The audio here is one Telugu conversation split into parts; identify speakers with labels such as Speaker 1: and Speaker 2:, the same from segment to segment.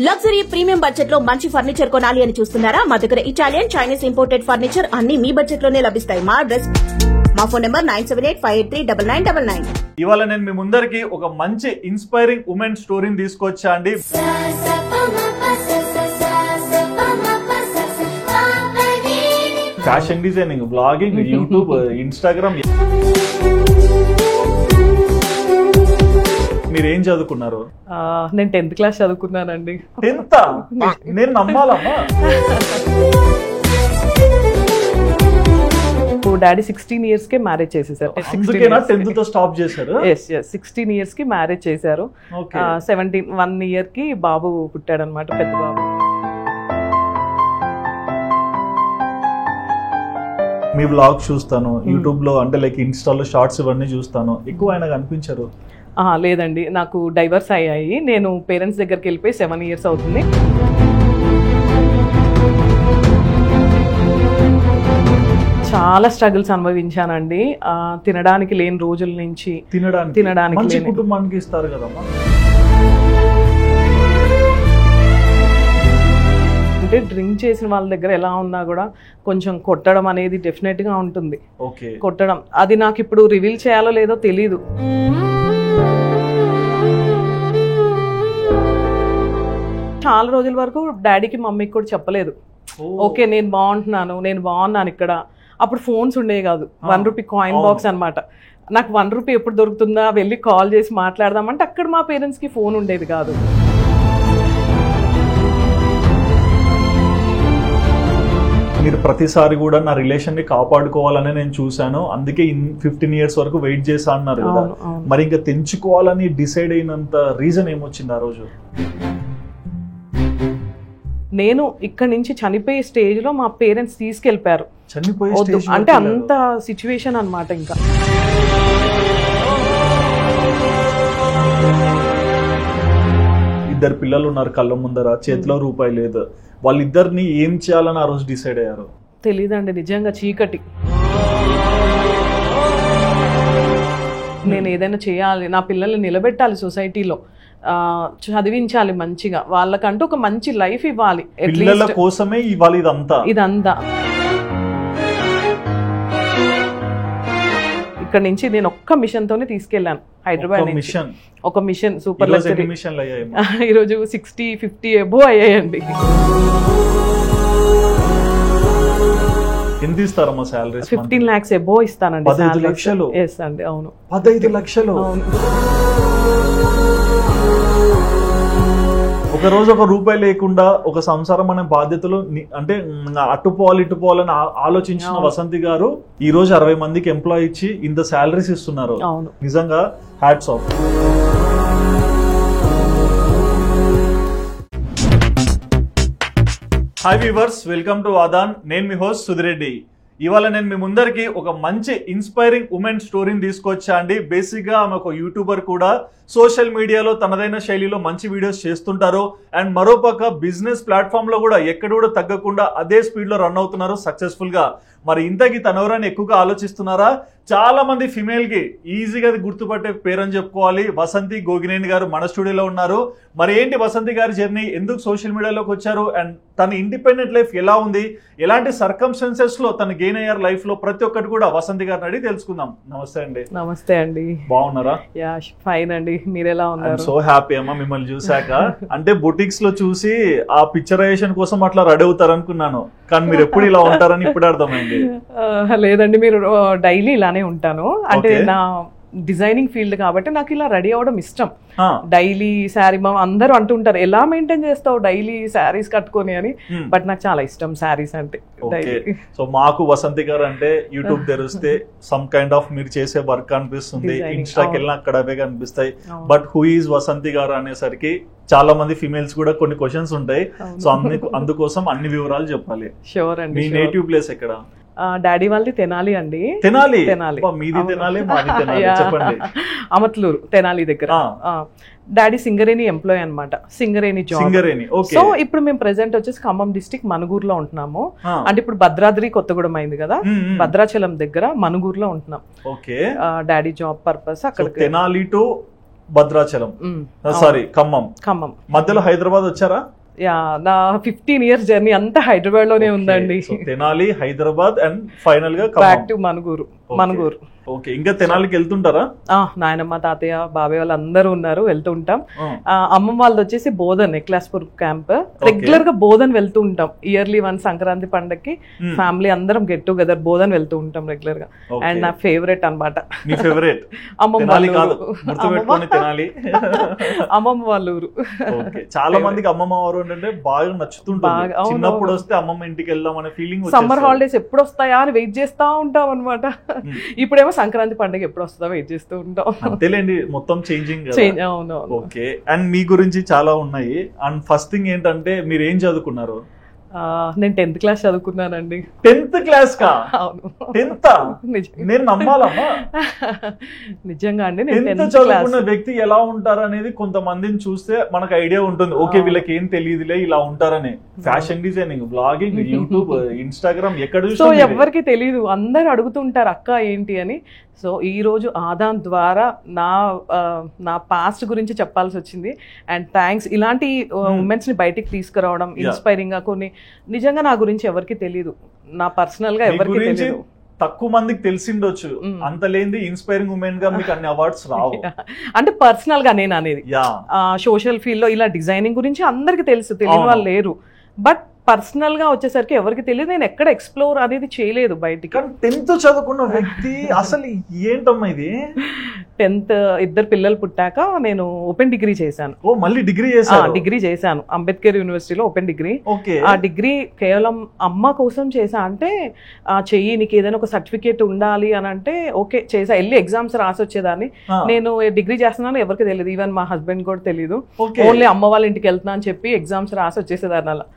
Speaker 1: లగ్జరీ ప్రీమియం బడ్జెట్ లో మంచి ఫర్నిచర్ కొనాలి అని చూస్తున్నారా? మా దగ్గర ఇటాలియన్, చైనీస్ ఇంపోర్టెడ్ ఫర్నిచర్ అన్ని మీ బడ్జెట్ లోనే లభిస్తాయి. మా ఫోన్ నెంబర్ 9785839999.
Speaker 2: ఇవాళ నేను మీ ముందరికి ఒక మంచి ఇన్స్పైరింగ్ ఉమెన్ స్టోరీని తీసుకొచ్చా అండి. Fashion designing, blogging, YouTube, Instagram. మీరు ఏం చదువుకున్నారు?
Speaker 3: నేను 10th క్లాస్ చదువుకున్నానండి.
Speaker 2: 10th? నేను నమ్మాలమ్మా.
Speaker 3: డాడీ 16 years కే మ్యారేజ్ చేసేసారు.
Speaker 2: 10th తో స్టాప్ చేశారు?
Speaker 3: 16 years కి మ్యారేజ్ చేశారు. 1 year కి బాబు పుట్టాడు అనమాట, పెద్ద బాబు.
Speaker 2: మీ బ్లాగ్ చూస్తాను యూట్యూబ్ లో, అంటే లైక్ ఇన్స్టాలో షార్ట్స్ ఇవన్నీ చూస్తాను. ఎక్కువ ఆయన కనిపించారు?
Speaker 3: లేదండి, నాకు డైవర్స్ అయ్యాయి. నేను పేరెంట్స్ దగ్గరికి వెళ్ళిపోయి 7 years అవుతుంది. చాలా స్ట్రగుల్స్ అనుభవించానండి. తినడానికి లేని రోజుల నుంచి తినడానికి
Speaker 2: కుటుంబానికి ఇస్తారు కదమ్మా.
Speaker 3: అంటే డ్రింక్ చేసిన వాళ్ళ దగ్గర ఎలా ఉన్నా కూడా కొంచెం కొట్టడం అనేది డెఫినెట్ గా ఉంటుంది. కొట్టడం అది నాకు ఇప్పుడు రివీల్ చేయాలో లేదో తెలీదు. చాలా రోజుల వరకు డాడీకి మమ్మీకి కూడా చెప్పలేదు. ఓకే, నేను బాగున్నాను ఇక్కడ. అప్పుడు ఫోన్స్ ఉండేవి కాదు. 1 rupee కాయిన్ బాక్స్ అనమాట. నాకు 1 rupee ఎప్పుడు దొరుకుతుందా, వెళ్ళి కాల్ చేసి మాట్లాడదామంటే అక్కడ మా పేరెంట్స్కి ఫోన్ ఉండేది కాదు.
Speaker 2: మీరు ప్రతిసారి కూడా నా రిలేషన్ ని కాపాడుకోవాలని నేను చూశాను, అందుకే 15 years వరకు వెయిట్ చేశా అన్నారు కదా. మరి ఇంకా తెంచుకోవాలని డిసైడ్ అయినంత రీజన్ ఏమొచ్చింది ఆ రోజు?
Speaker 3: నేను ఇక్కడ నుంచి చనిపోయే స్టేజ్ లో మా పేరెంట్స్ తీసుకెళ్లిపారు. అంటే అంత సిచ్యువేషన్ అన్నమాట. ఇంకా
Speaker 2: ఇద్దరు పిల్లలు ఉన్నారు కళ్ళ ముందర, చేతిలో రూపాయి లేదు. వాళ్ళిద్దరిని ఏం చేయాలని ఆ రోజు డిసైడ్ అయ్యారు?
Speaker 3: తెలీదండి, నిజంగా చీకటి. నేను ఏదైనా చేయాలి, నా పిల్లల్ని నిలబెట్టాలి, సొసైటీలో చదివించాలి మంచిగా, వాళ్ళకంటూ ఒక మంచి లైఫ్ ఇవ్వాలి.
Speaker 2: పిల్లల కోసమే ఇవ్వాలి ఇదంతా.
Speaker 3: ఇక్కడ నుంచి నేను ఒక్క మిషన్ తోనే తీసుకెళ్లాను హైదరాబాద్ నుంచి. ఒక మిషన్, సూపర్ లగ్జరీ. ఈరోజు 60-50 అబోవ్ అయ్యాయండి.
Speaker 2: ఎంత ఇస్తారమ్మా శాలరీ?
Speaker 3: 15 lakhs అబోవ్ ఇస్తానండి.
Speaker 2: 15 లక్షలు?
Speaker 3: ఎస్ అండి, అవును.
Speaker 2: 15 లక్షలు? ఒక రోజు 1 రూపాయి లేకుండా ఒక సంసారం అనే బాధ్యతలు, అంటే ఇటుపోవాలని ఆలోచించిన వసంతి గారు ఈ రోజు 60 మందికి ఎంప్లాయ్ ఇచ్చి ఇంత శాలరీస్ ఇస్తున్నారు. నిజంగా hats off. Hi viewers, welcome to Aadhan. నేను మీ హోస్ట్ సుధిరెడ్డి. ఇవాళ నేను మీ ముందరికి ఒక మంచి ఇన్స్పైరింగ్ ఉమెన్ స్టోరీని తీసుకొచ్చా అండి. బేసిక్ గా ఆమె ఒక యూట్యూబర్ కూడా, సోషల్ మీడియాలో తనదైన శైలిలో మంచి వీడియోస్ చేస్తుంటారు. అండ్ మరోపక్క బిజినెస్ ప్లాట్ఫామ్ లో కూడా ఎక్కడ కూడా తగ్గకుండా అదే స్పీడ్ లో రన్ అవుతున్నారు సక్సెస్ఫుల్ గా. మరి ఇంతకీ తనెవరని ఎక్కువగా ఆలోచిస్తున్నారా? చాలా మంది ఫిమేల్ కి ఈజీగా గుర్తుపట్టే పేరని చెప్పుకోవాలి. వసంతి గోగినేని గారు మన స్టూడియోలో ఉన్నారు. మరి ఏంటి వసంతి గారి జర్నీ, ఎందుకు సోషల్ మీడియాలోకి వచ్చారు, అండ్ తన ఇండిపెండెంట్ లైఫ్ ఎలా ఉంది, ఎలాంటి సర్కమ్స్టాన్సెస్ లో తను గెయిన్ అయ్యారు లైఫ్ లో, ప్రతి ఒక్కటి కూడా వసంతి గారిని అడిగి తెలుసుకుందాం. నమస్తే అండి.
Speaker 3: నమస్తే అండి.
Speaker 2: బాగున్నారా?
Speaker 3: యా, ఫైన్ అండి. మీరెలా ఉన్నారు?
Speaker 2: సో హ్యాపీ అమ్మా మిమ్మల్ని చూసాక. అంటే బొటిక్స్ లో చూసి ఆ పిక్చరైజేషన్ కోసం అట్లా రెడీ అవుతారు అనుకున్నాను, కానీ మీరు ఎప్పుడు ఇలా ఉంటారని ఇప్పుడు అర్థమైంది.
Speaker 3: లేదండి, మీరు డైలీ ఇలానే ఉంటాను. అంటే నా డిజైనింగ్ ఫీల్డ్ కాబట్టి నాకు ఇలా రెడీ అవ్వడం ఇష్టం. డైలీ శారీ, అందరూ అంటుంటారు ఎలా మెయింటైన్ చేస్తావు డైలీ శారీస్ కట్టుకొని అని, బట్ నాకు చాలా ఇష్టం శారీస్ అంటే.
Speaker 2: సో మాకు వసంతి గారు అంటే యూట్యూబ్ తెరిస్తే సమ్ కైండ్ ఆఫ్ మీరు చేసే వర్క్ అనిపిస్తుంది, ఇన్స్టాకి వెళ్ళినా అక్కడ అవే కనిపిస్తాయి. బట్ హూ ఈజ్ వసంతి గారు అనేసరికి చాలా మంది ఫిమేల్స్ కూడా కొన్ని క్వశ్చన్స్ ఉంటాయి. సో అందుకోసం అన్ని వివరాలు చెప్పాలి.
Speaker 3: షూర్ అండి.
Speaker 2: మీ నేటివ్ ప్లేస్ ఎక్కడ?
Speaker 3: డాడీ వాళ్ళది తెనాలి అండి.
Speaker 2: తెనాలి? మీది తెనాలి, మాది తెనాలి. చెప్పండి.
Speaker 3: అమత్లూరు, తెనాలి దగ్గర. డాడీ సింగరేణి ఎంప్లాయ్ అనమాట, సింగరేణి జాబ్. సో ఇప్పుడు మేము ప్రెసెంట్ వచ్చేసి ఖమ్మం డిస్ట్రిక్ట్ మనుగూరులో ఉంటున్నాము. అంటే ఇప్పుడు భద్రాద్రి కొత్తగూడెం అయింది కదా, భద్రాచలం దగ్గర మనుగూరులో ఉంటున్నాం. డాడీ జాబ్ పర్పస్ అక్కడ.
Speaker 2: తెనాలి టు భద్రాచలం, సారీ ఖమ్మం, మధ్యలో హైదరాబాద్ వచ్చారా?
Speaker 3: యా, నా 15 years జర్నీ అంతా హైదరాబాద్ లోనే ఉందండి.
Speaker 2: తెనాలి, హైదరాబాద్ అండ్ ఫైనల్ గా
Speaker 3: బ్యాక్ టు మనుగూరు.
Speaker 2: ఓకే, ఇంకా తెనాలికి వెళ్తుంటారా?
Speaker 3: నాయనమ్మ, తాతయ్య, బాబాయ్ వాళ్ళు అందరూ ఉన్నారు, వెళ్తూ ఉంటాం. అమ్మమ్మ వాళ్ళది వచ్చేసి బోధన్, నెక్లాస్పూర్ క్యాంప్. రెగ్యులర్ గా బోధన్ వెళ్తూ ఉంటాం. ఇయర్లీ వన్ సంక్రాంతి పండగకి ఫ్యామిలీ అందరం గెట్ టుగెదర్ బోధన్ వెళ్తూ ఉంటాం రెగ్యులర్ గా. అండ్ నా ఫేవరెట్ అనమాట అమ్మమ్మ వాళ్ళ ఊరు.
Speaker 2: చాలా మందికి అమ్మమ్మ వారు అంటే బాగా నచ్చుతుంటుంది. చిన్నప్పుడు వస్తే అమ్మమ్మ ఇంటికి వెళ్దాం అనే ఫీలింగ్,
Speaker 3: సమ్మర్ హాలిడేస్ ఎప్పుడు వస్తాయా అని వెయిట్ చేస్తా ఉంటాం అనమాట. ఇప్పుడేమో సంక్రాంతి పండుగ ఎప్పుడు వస్తుందో వెయిట్ చేస్తూ ఉంటాం.
Speaker 2: అంతేలేండి, మొత్తం చేంజింగ్.
Speaker 3: అవును.
Speaker 2: ఓకే, అండ్ మీ గురించి చాలా ఉన్నాయి. అండ్ ఫస్ట్ థింగ్ ఏంటంటే మీరు ఏం చదువుకున్నారు?
Speaker 3: నేను 10th క్లాస్ చదువుకున్నానండి.
Speaker 2: 10th క్లాస్ కా?
Speaker 3: అవును.
Speaker 2: 10th? నేను నమ్మాలమ్మా.
Speaker 3: నిజంగా అండి.
Speaker 2: 10th చదువుకున్న వ్యక్తి ఎలా ఉంటారు అనేది కొంతమందిని చూస్తే మనకు ఐడియా ఉంటుంది. ఓకే, వీళ్ళకి ఏం తెలియదులే ఇలా ఉంటారని. Fashion designing, blogging, YouTube, Instagram ఎక్కడ చూసినా
Speaker 3: ఎవరికి తెలియదు. అందరు అడుగుతుంటారు అక్క ఏంటి అని. సో ఈ రోజు ఆదాన్ ద్వారా నా పాస్ట్ గురించి చెప్పాల్సి వచ్చింది. అండ్ థ్యాంక్స్, ఇలాంటి ఉమెన్స్ ని బయటికి తీసుకురావడం, ఇన్స్పైరింగ్ గా. కొన్ని నిజంగా నా గురించి ఎవరికి తెలియదు, నా పర్సనల్ గా ఎవరికి తెలియదు.
Speaker 2: తక్కువ మందికి తెలిసిండొచ్చు, అంత లేని ఇన్స్పైరింగ్ ఉమెన్ గా మీకు అన్ని అవార్డ్స్ రావు.
Speaker 3: అంటే పర్సనల్ గా నేను అనేది సోషల్ ఫీల్డ్ లో ఇలా డిజైనింగ్ గురించి అందరికి తెలుసు, తెలియని వాళ్ళు లేరు. బట్ పర్సనల్ గా వచ్చేసరికి ఎవరికి తెలియదు. నేను ఎక్కడ ఎక్స్ప్లోర్ అనేది చేయలేదు బయటికి.
Speaker 2: 10th చదువుకున్న వ్యక్తి అసలు ఏంటమ్మా ఇది?
Speaker 3: 10th ఇద్దరు పిల్లలు పుట్టాక నేను ఓపెన్ డిగ్రీ చేశాను.
Speaker 2: ఓ, మళ్ళీ డిగ్రీ చేశాను
Speaker 3: అంబేద్కర్ యూనివర్సిటీలో ఓపెన్ డిగ్రీ.
Speaker 2: ఓకే.
Speaker 3: ఆ డిగ్రీ కేవలం అమ్మ కోసం చేశా. అంటే చెయ్యి, నీకు ఏదైనా ఒక సర్టిఫికేట్ ఉండాలి అని అంటే ఓకే చేసా. వెళ్ళి ఎగ్జామ్స్ రాసి వచ్చేదాన్ని. నేను డిగ్రీ చేస్తున్నాను ఎవరికి తెలియదు, ఈవెన్ మా హస్బెండ్ కూడా తెలియదు. ఓన్లీ అమ్మ వాళ్ళ ఇంటికి వెళ్తున్నా అని చెప్పి ఎగ్జామ్స్ రాసి వచ్చేసేదాన్ని. అలా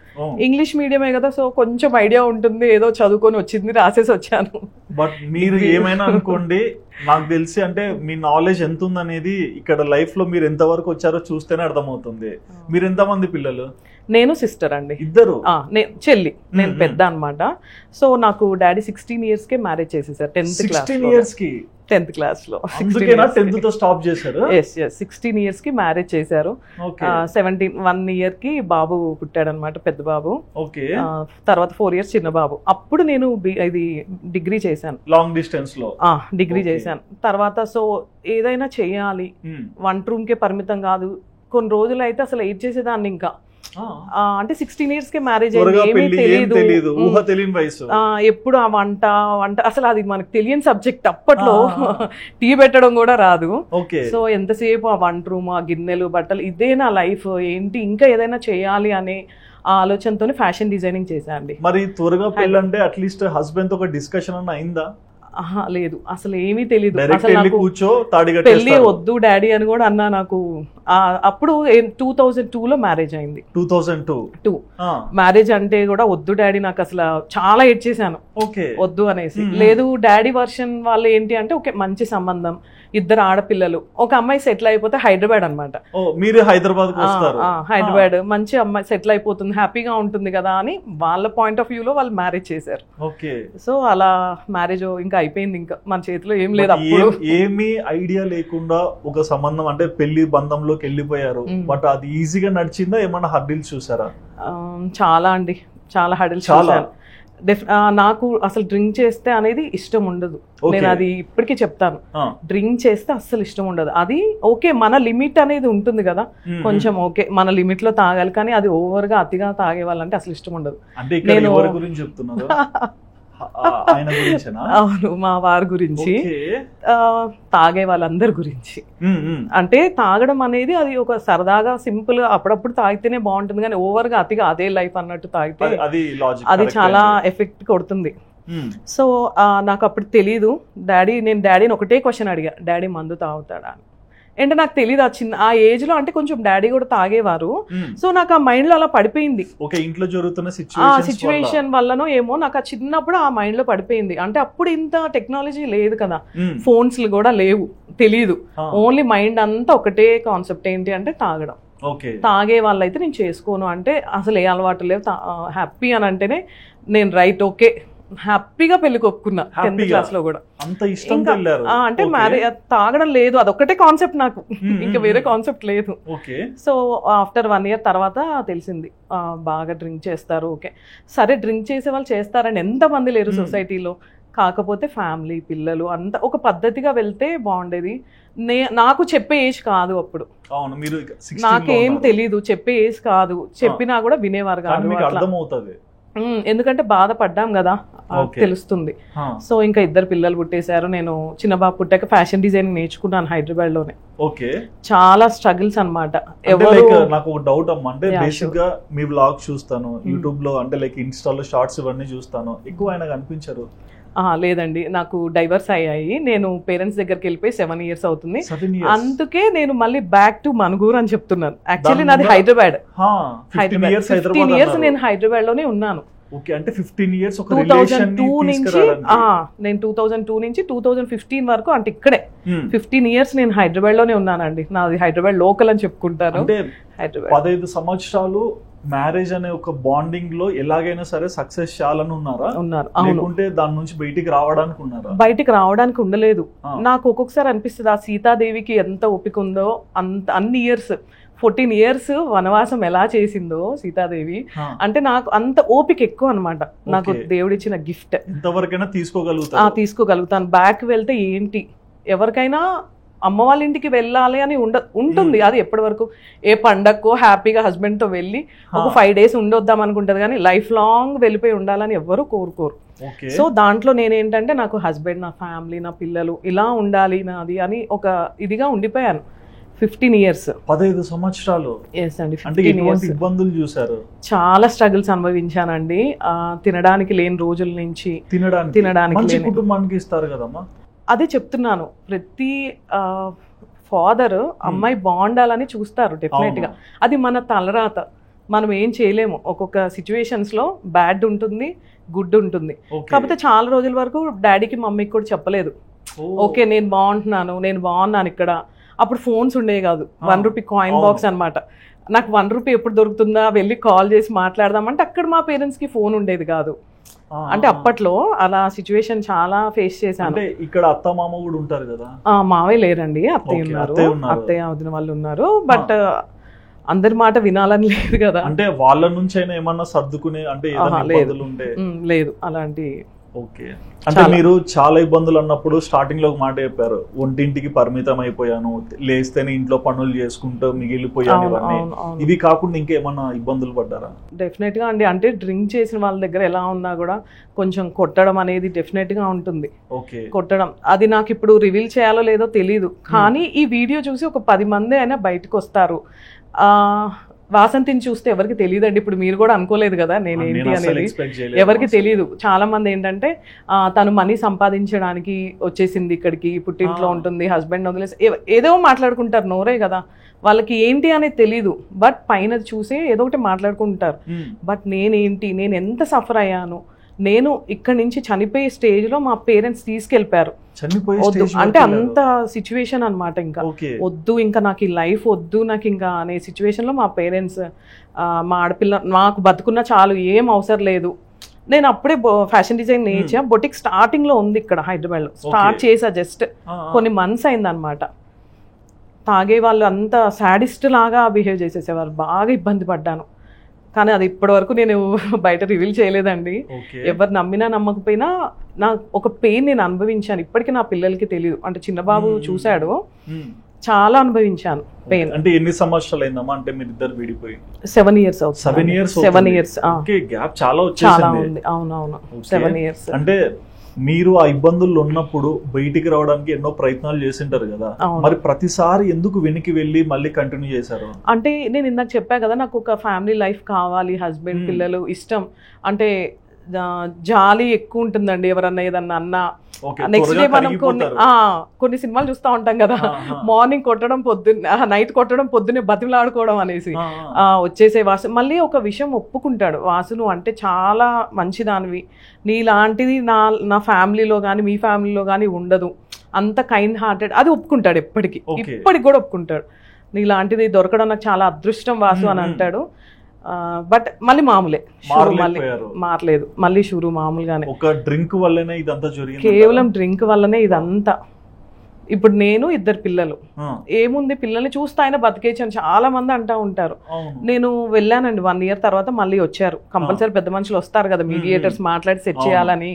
Speaker 3: ఇంగ్లీష్ మీడియమే కదా, సో కొంచెం ఐడియా ఉంటుంది, ఏదో చదువుకొని వచ్చింది రాసేసి వచ్చాను.
Speaker 2: బట్ మీరు ఏమైనా అనుకోండి, నాకు తెలిసి అంటే మీ నాలెడ్జ్ ఎంత ఉందనేది ఇక్కడ లైఫ్ లో మీరు ఎంత వరకు వచ్చారో చూస్తేనే అర్థమవుతుంది. మీరు ఎంతమంది పిల్లలు?
Speaker 3: నేను సిస్టర్ అండి,
Speaker 2: ఇద్దరు.
Speaker 3: చెల్లి, నేను పెద్ద అనమాట. సో నాకు డాడీ 16 years కే మ్యారేజ్ చేసేసారు. 10th క్లాస్ లో 16 years కి మ్యారేజ్ చేశారు. 1 year కి బాబు పుట్టాడు అనమాట, పెద్ద బాబు. తర్వాత 4 years చిన్న బాబు. అప్పుడు నేను ఇది డిగ్రీ చేశాను,
Speaker 2: లాంగ్ డిస్టెన్స్ లో
Speaker 3: డిగ్రీ చేశాను. తర్వాత సో ఏదైనా చెయ్యాలి, వంట రూమ్ కే పరిమితం కాదు. కొన్ని రోజులు అయితే అసలు ఏడ్ చేసేదాన్ని. ఇంకా అంటే 16 years కే మ్యారేజ్ అయింది, ఏమీ తెలియదు, ఎప్పుడు ఆ వంట అసలు అది మనకు తెలియని సబ్జెక్ట్ అప్పట్లో. టీ పెట్టడం కూడా రాదు. సో ఎంతసేపు ఆ వంట రూమ్, ఆ గిన్నెలు, బట్టలు, ఇదే నా లైఫ్. ఏంటి ఇంకా ఏదైనా చేయాలి అనే ఆ ఆలోచనతోనే ఫ్యాషన్ డిజైనింగ్ చేశా అండి.
Speaker 2: మరి త్వరగా పెళ్ళంటే అట్లీస్ట్ హస్బెండ్ తో ఒక డిస్కషన్ అన్న అయిందా?
Speaker 3: లేదు, అసలు ఏమీ తెలియదు.
Speaker 2: పెళ్లి
Speaker 3: వద్దు డాడీ అని కూడా అన్నా. నాకు అప్పుడు 2002లో మ్యారేజ్ అయింది.
Speaker 2: 2002
Speaker 3: మ్యారేజ్ అంటే కూడా వద్దు డాడీ, నాకు అసలు చాలా ఏడ్ చేశాను వద్దు అనేసి. లేదు, డాడీ వర్షన్ వాళ్ళు ఏంటి అంటే ఓకే మంచి సంబంధం, ఇద్దరు ఆడపిల్లలు, ఒక అమ్మాయి సెటిల్ అయిపోతే హైదరాబాద్ అనమాట. హైదరాబాద్ మంచి అమ్మాయి సెటిల్ అయిపోతుంది, హ్యాపీగా ఉంటుంది కదా అని వాళ్ళ పాయింట్ ఆఫ్ వ్యూలో వాళ్ళు మ్యారేజ్ చేశారు. సో అలా మ్యారేజ్ ఇంకా అయిపోయింది. ఇంకా మన చేతిలో ఏం లేదు. అప్పుడు
Speaker 2: ఏమీ ఐడియా లేకుండా ఒక సంబంధం అంటే పెళ్లి బంధంలోకి వెళ్ళిపోయారు. బట్ అది ఈజీగా నడిచిందా? ఏమన్నా హర్డిల్స్ చూసారా?
Speaker 3: చాలా అండి, చాలా హర్డిల్స్ చూసాను. నాకు అసలు డ్రింక్ చేస్తే అనేది ఇష్టం ఉండదు. నేను అది ఇప్పటికీ చెప్తాను, డ్రింక్ చేస్తే అస్సలు ఇష్టం ఉండదు. అది ఓకే మన లిమిట్ అనేది ఉంటుంది కదా, కొంచెం ఓకే మన లిమిట్ లో తాగాలి, కానీ అది ఓవర్ గా అతిగా తాగే వాళ్ళంటే అసలు ఇష్టం ఉండదు.
Speaker 2: నేను
Speaker 3: అవును, మా వారి గురించి, తాగే వాళ్ళందరి గురించి. అంటే తాగడం అనేది అది ఒక సరదాగా సింపుల్ గా అప్పుడప్పుడు తాగితేనే బాగుంటుంది, కానీ ఓవర్ గా అతిగా అదే లైఫ్ అన్నట్టు తాగితే అది చాలా ఎఫెక్ట్ కొడుతుంది. సో నాకు అప్పుడు తెలీదు. నేను డాడీని ఒకటే క్వశ్చన్ అడిగా, డాడీ మందు తాగుతాడా అని. అంటే నాకు తెలియదు ఆ ఏజ్ లో, అంటే కొంచెం డాడీ కూడా తాగేవారు. సో నాకు ఆ మైండ్ లో అలా పడిపోయింది.
Speaker 2: ఇంట్లో జరుగుతున్న
Speaker 3: సిచ్యువేషన్ వల్లనో ఏమో నాకు ఆ చిన్నప్పుడు ఆ మైండ్ లో పడిపోయింది. అంటే అప్పుడు ఇంత టెక్నాలజీ లేదు కదా, ఫోన్స్ కూడా లేవు, తెలీదు. ఓన్లీ మైండ్ అంతా ఒకటే కాన్సెప్ట్, ఏంటి అంటే తాగడం. తాగే వాళ్ళైతే నేను చేసుకోను అంటే అసలు ఏ అలవాటు లేవు, హ్యాపీ అని అంటేనే నేను రైట్ ఓకే హ్యాపీగా పెళ్లికి ఒప్పుకున్నా 10th క్లాస్ లో కూడా.
Speaker 2: అంత ఇష్టంతో వెళ్ళారు?
Speaker 3: అంటే మ్యారేజ్ తాగడం లేదు, అదొక్కటే కాన్సెప్ట్ నాకు, ఇంకా వేరే కాన్సెప్ట్ లేదు. సో ఆఫ్టర్ 1 year తర్వాత తెలిసింది బాగా డ్రింక్ చేస్తారు. ఓకే సరే డ్రింక్ చేసే వాళ్ళు చేస్తారని ఎంతమంది లేరు సొసైటీలో, కాకపోతే ఫ్యామిలీ పిల్లలు అంత ఒక పద్ధతిగా వెళ్తే బాగుండేది. నాకు చెప్పే ఏజ్ కాదు అప్పుడు, నాకేం తెలీదు, చెప్పే ఏజ్ కాదు, చెప్పినా కూడా వినేవారు కాదు. ఎందుకంటే బాధపడ్డాం కదా తెలుస్తుంది. సో ఇంకా 2 పిల్లలు పుట్టేశారు. నేను చిన్న బాబు పుట్టాక ఫ్యాషన్ డిజైనింగ్ నేర్చుకున్నాను హైదరాబాద్ లోనే. చాలా స్ట్రగుల్స్ అన్నమాట.
Speaker 2: నాకు ఒక డౌట్ అమ్మా, అంటే బేసిక్ గా మీ వ్లాగ్ చూస్తాను యూట్యూబ్ లో, అంటే లైక్ ఇన్స్టాలో షార్ట్స్ ఇవన్నీ చూస్తాను, ఎక్కువ ఆయన కనిపించారు?
Speaker 3: లేదండి, నాకు డైవర్స్ అయ్యాయి. నేను పేరెంట్స్ దగ్గరికి వెళ్ళిపోయి 7 years అవుతుంది. అందుకే నేను మళ్ళీ బ్యాక్ టు మనుగూరు అని చెప్తున్నాను. యాక్చువల్లీ నాది హైదరాబాద్. 15 years నేను హైదరాబాద్ లోనే ఉన్నాను.
Speaker 2: అంటే 15 years
Speaker 3: 2002 నుంచి నేను 2002 నుంచి 2015 వరకు, అంటే ఇక్కడే 15 years నేను హైదరాబాద్ లోనే ఉన్నానండి. నాది హైదరాబాద్ లోకల్ అని చెప్పుకుంటాను.
Speaker 2: హైదరాబాద్ 15 సంవత్సరాలు మ్యారేజ్ అనే ఒక బాండింగ్ లో ఎలాగైనా సరే సక్సెస్ చేయాలని ఉన్నారు. లేకుంటే దాని నుంచి బయటికి రావడానికి ఉన్నారా?
Speaker 3: బయటికి రావడానికి ఉండలేదు. నాకు ఒక్కొక్కసారి అనిపిస్తుంది ఆ సీతాదేవికి ఎంత ఓపిక ఉందో, అంత అన్ని ఇయర్స్ 14 years వనవాసం ఎలా చేసిందో సీతాదేవి, అంటే నాకు అంత ఓపిక ఎక్కువ అనమాట. నాకు దేవుడిచ్చిన గిఫ్ట్.
Speaker 2: ఎంతవరకైనా
Speaker 3: తీసుకోగలుగుతాను. బ్యాక్ వెళ్తే ఏంటి, ఎవరికైనా అమ్మ వాళ్ళ ఇంటికి వెళ్ళాలి అని ఉంటుంది. అది ఎప్పటి వరకు, ఏ పండగకో హ్యాపీగా హస్బెండ్ తో వెళ్ళి ఒక 5 days ఉండొద్దాం అనుకుంటారు, కానీ లైఫ్ లాంగ్ వెళ్ళిపోయి ఉండాలని ఎవరు కోరుకోరు. సో దాంట్లో నేనేంటంటే నాకు హస్బెండ్, నా ఫ్యామిలీ, నా పిల్లలు ఇలా ఉండాలి నాది అని ఒక ఇదిగా ఉండిపోయాను. 15 years
Speaker 2: 15 సంవత్సరాలు.
Speaker 3: ఎస్ అండి.
Speaker 2: ఇబ్బందులు చూసారు,
Speaker 3: చాలా స్ట్రగుల్స్ అనుభవించానండి. తినడానికి లేని రోజుల నుంచి తినడానికి
Speaker 2: కుటుంబానికి ఇస్తారు కదమ్మా.
Speaker 3: అదే చెప్తున్నాను, ప్రతి ఫాదర్ అమ్మాయి బాగుండాలని చూస్తారు డెఫినెట్ గా. అది మన తలరాత, మనం ఏం చేయలేము. ఒక్కొక్క సిచ్యువేషన్స్ లో బ్యాడ్ ఉంటుంది, గుడ్ ఉంటుంది. కాకపోతే చాలా రోజుల వరకు డాడీకి మమ్మీకి కూడా చెప్పలేదు. ఓకే నేను బాగున్నాను ఇక్కడ. అప్పుడు ఫోన్స్ ఉండేవి కాదు, 1 rupee కాయిన్ బాక్స్ అనమాట. నాకు 1 rupee ఎప్పుడు దొరుకుతుందా, వెళ్ళి కాల్ చేసి మాట్లాడదామంటే అక్కడ మా పేరెంట్స్ కి ఫోన్ ఉండేది కాదు. అంటే అప్పట్లో అలా సిచ్యువేషన్ చాలా ఫేస్ చేశాను.
Speaker 2: ఇక్కడ అత్త మామ కూడా ఉంటారు కదా?
Speaker 3: మావయ్య లేరండి, అత్తయ్య ఉన్నారు, అత్తయ్య వదిన వాళ్ళు ఉన్నారు. బట్ అందరి మాట వినాలని లేదు కదా.
Speaker 2: అంటే వాళ్ళ నుంచి అయినా ఏమన్నా సర్దుకునే అంటే
Speaker 3: లేదు అలాంటి.
Speaker 2: ఓకే, అంటే మీరు చాలా ఇబ్బందులు అన్నప్పుడు స్టార్టింగ్ లో ఒక మాట చెప్పారు, ఒంటింటికి పరిమితం అయిపోయాను, లేస్తేనే ఇంట్లో పనులు చేసుకుంటూ మిగిలిపోయాను ఇవన్నీ. ఇవి కాకుండా ఇంకేమన్నా ఇబ్బందులు పడ్డారా?
Speaker 3: డెఫినెట్ గా అండి. అంటే డ్రింక్ చేసిన వాళ్ళ దగ్గర ఎలా ఉన్నా కూడా కొంచెం కొట్టడం అనేది డెఫినెట్ గా ఉంటుంది. కొట్టడం అది నాకు ఇప్పుడు రివీల్ చేయాలో లేదో తెలీదు, కానీ ఈ వీడియో చూసి ఒక 10 మంది అయినా బయటకు వస్తారు. వాసంతిని చూస్తే ఎవరికి తెలియదండి. ఇప్పుడు మీరు కూడా అనుకోలేదు కదా నేనేంటి అనేది, ఎవరికి తెలియదు. చాలా మంది ఏంటంటే తను మనీ సంపాదించడానికి వచ్చేసింది ఇక్కడికి, పుట్టింట్లో ఉంటుంది, హస్బెండ్ వదిలేసి ఏదో మాట్లాడుకుంటారు, నోరే కదా, వాళ్ళకి ఏంటి అనేది తెలీదు. బట్ పైన చూసే ఏదో ఒకటి మాట్లాడుకుంటారు. బట్ నేనేంటి, నేను ఎంత సఫర్ అయ్యాను, నేను ఇక్కడ నుంచి చనిపోయే స్టేజ్ లో మా పేరెంట్స్ తీసుకెళ్లిపారు. అంటే అంత సిచ్యువేషన్ అనమాట. ఇంకా వద్దు, ఇంకా నాకు ఈ లైఫ్ వద్దు నాకు ఇంకా అనే సిచ్యువేషన్ లో మా పేరెంట్స్, మా ఆడపిల్ల నాకు బతుకున్నా చాలు, ఏం అవసరం లేదు. నేను అప్పుడే ఫ్యాషన్ డిజైన్ నేర్చా. బొటిక్ స్టార్టింగ్ లో ఉంది ఇక్కడ హైదరాబాద్ లో, స్టార్ట్ చేసా. జస్ట్ కొన్ని మంత్స్ అయిందనమాట. తాగే వాళ్ళు అంత సాడిస్ట్ లాగా బిహేవ్ చేసేసేవారు, బాగా ఇబ్బంది పడ్డాను. కానీ అది ఇప్పటి వరకు నేను బయట రివీల్ చేయలేదండి. ఎవరు నమ్మినా నమ్మకపోయినా నా ఒక పెయిన్ నేను అనుభవించాను. ఇప్పటికీ నా పిల్లలకి తెలియదు. అంటే చిన్నబాబు చూశాడు, చాలా అనుభవించాను పెయిన్.
Speaker 2: అంటే ఎన్ని సంవత్సరాలు అయిందమ్మా అంటే మీరు ఇద్దరు విడిపోయి?
Speaker 3: 7 years అవుతుంది. 7 years.
Speaker 2: గ్యాప్ చాలా
Speaker 3: ఉంది. అవునవును, 7 years.
Speaker 2: అంటే మీరు ఆ ఇబ్బందుల్లో ఉన్నప్పుడు బయటికి రావడానికి ఎన్నో ప్రయత్నాలు చేసింటారు కదా, మరి ప్రతిసారి ఎందుకు వెనక్కి వెళ్ళి మళ్ళీ కంటిన్యూ చేశారు?
Speaker 3: అంటే నేను ఇందాక చెప్పా కదా, నాకు ఒక ఫ్యామిలీ లైఫ్ కావాలి, హస్బెండ్ పిల్లలు ఇష్టం. అంటే జాలి ఎక్కువ ఉంటుందండి ఎవరన్నా ఏదన్నా అన్నా. నెక్స్ట్ డే మనం కొన్ని సినిమాలు చూస్తూ ఉంటాం కదా, మార్నింగ్ కొట్టడం పొద్దున్న, నైట్ కొట్టడం పొద్దున్నే బతిమలాడుకోవడం అనేసి వచ్చేసే వాసు. మళ్ళీ ఒక విషయం ఒప్పుకుంటాడు, వాసు నువ్వు అంటే చాలా మంచిదానివి, నీలాంటిది నా ఫ్యామిలీలో కానీ మీ ఫ్యామిలీలో కానీ ఉండదు, అంత కైండ్ హార్టెడ్. అది ఒప్పుకుంటాడు ఇప్పటికి కూడా ఒప్పుకుంటాడు. నీలాంటిది దొరకడం నాకు చాలా అదృష్టం వాసు అని అంటాడు. బట్ మళ్ళీ మామూలే, మళ్ళీ
Speaker 2: మారలేకపోయారు.
Speaker 3: మారలేదు, మళ్ళీ షురు మామూలుగానే.
Speaker 2: ఒక డ్రింక్ వల్లనే ఇదంతా జరిగింది.
Speaker 3: కేవలం డ్రింక్ వల్లనే ఇదంతా. ఇప్పుడు నేను 2 పిల్లలు, ఏముంది పిల్లల్ని చూస్తే ఆయన బతికేచ్చు అని చాలా మంది అంటూ ఉంటారు. నేను వెళ్ళానండి 1 year తర్వాత మళ్ళీ వచ్చారు. కంపల్సరీ పెద్ద మనుషులు వస్తారు కదా మీడియేటర్స్ మాట్లాడి సెట్ చేయాలని.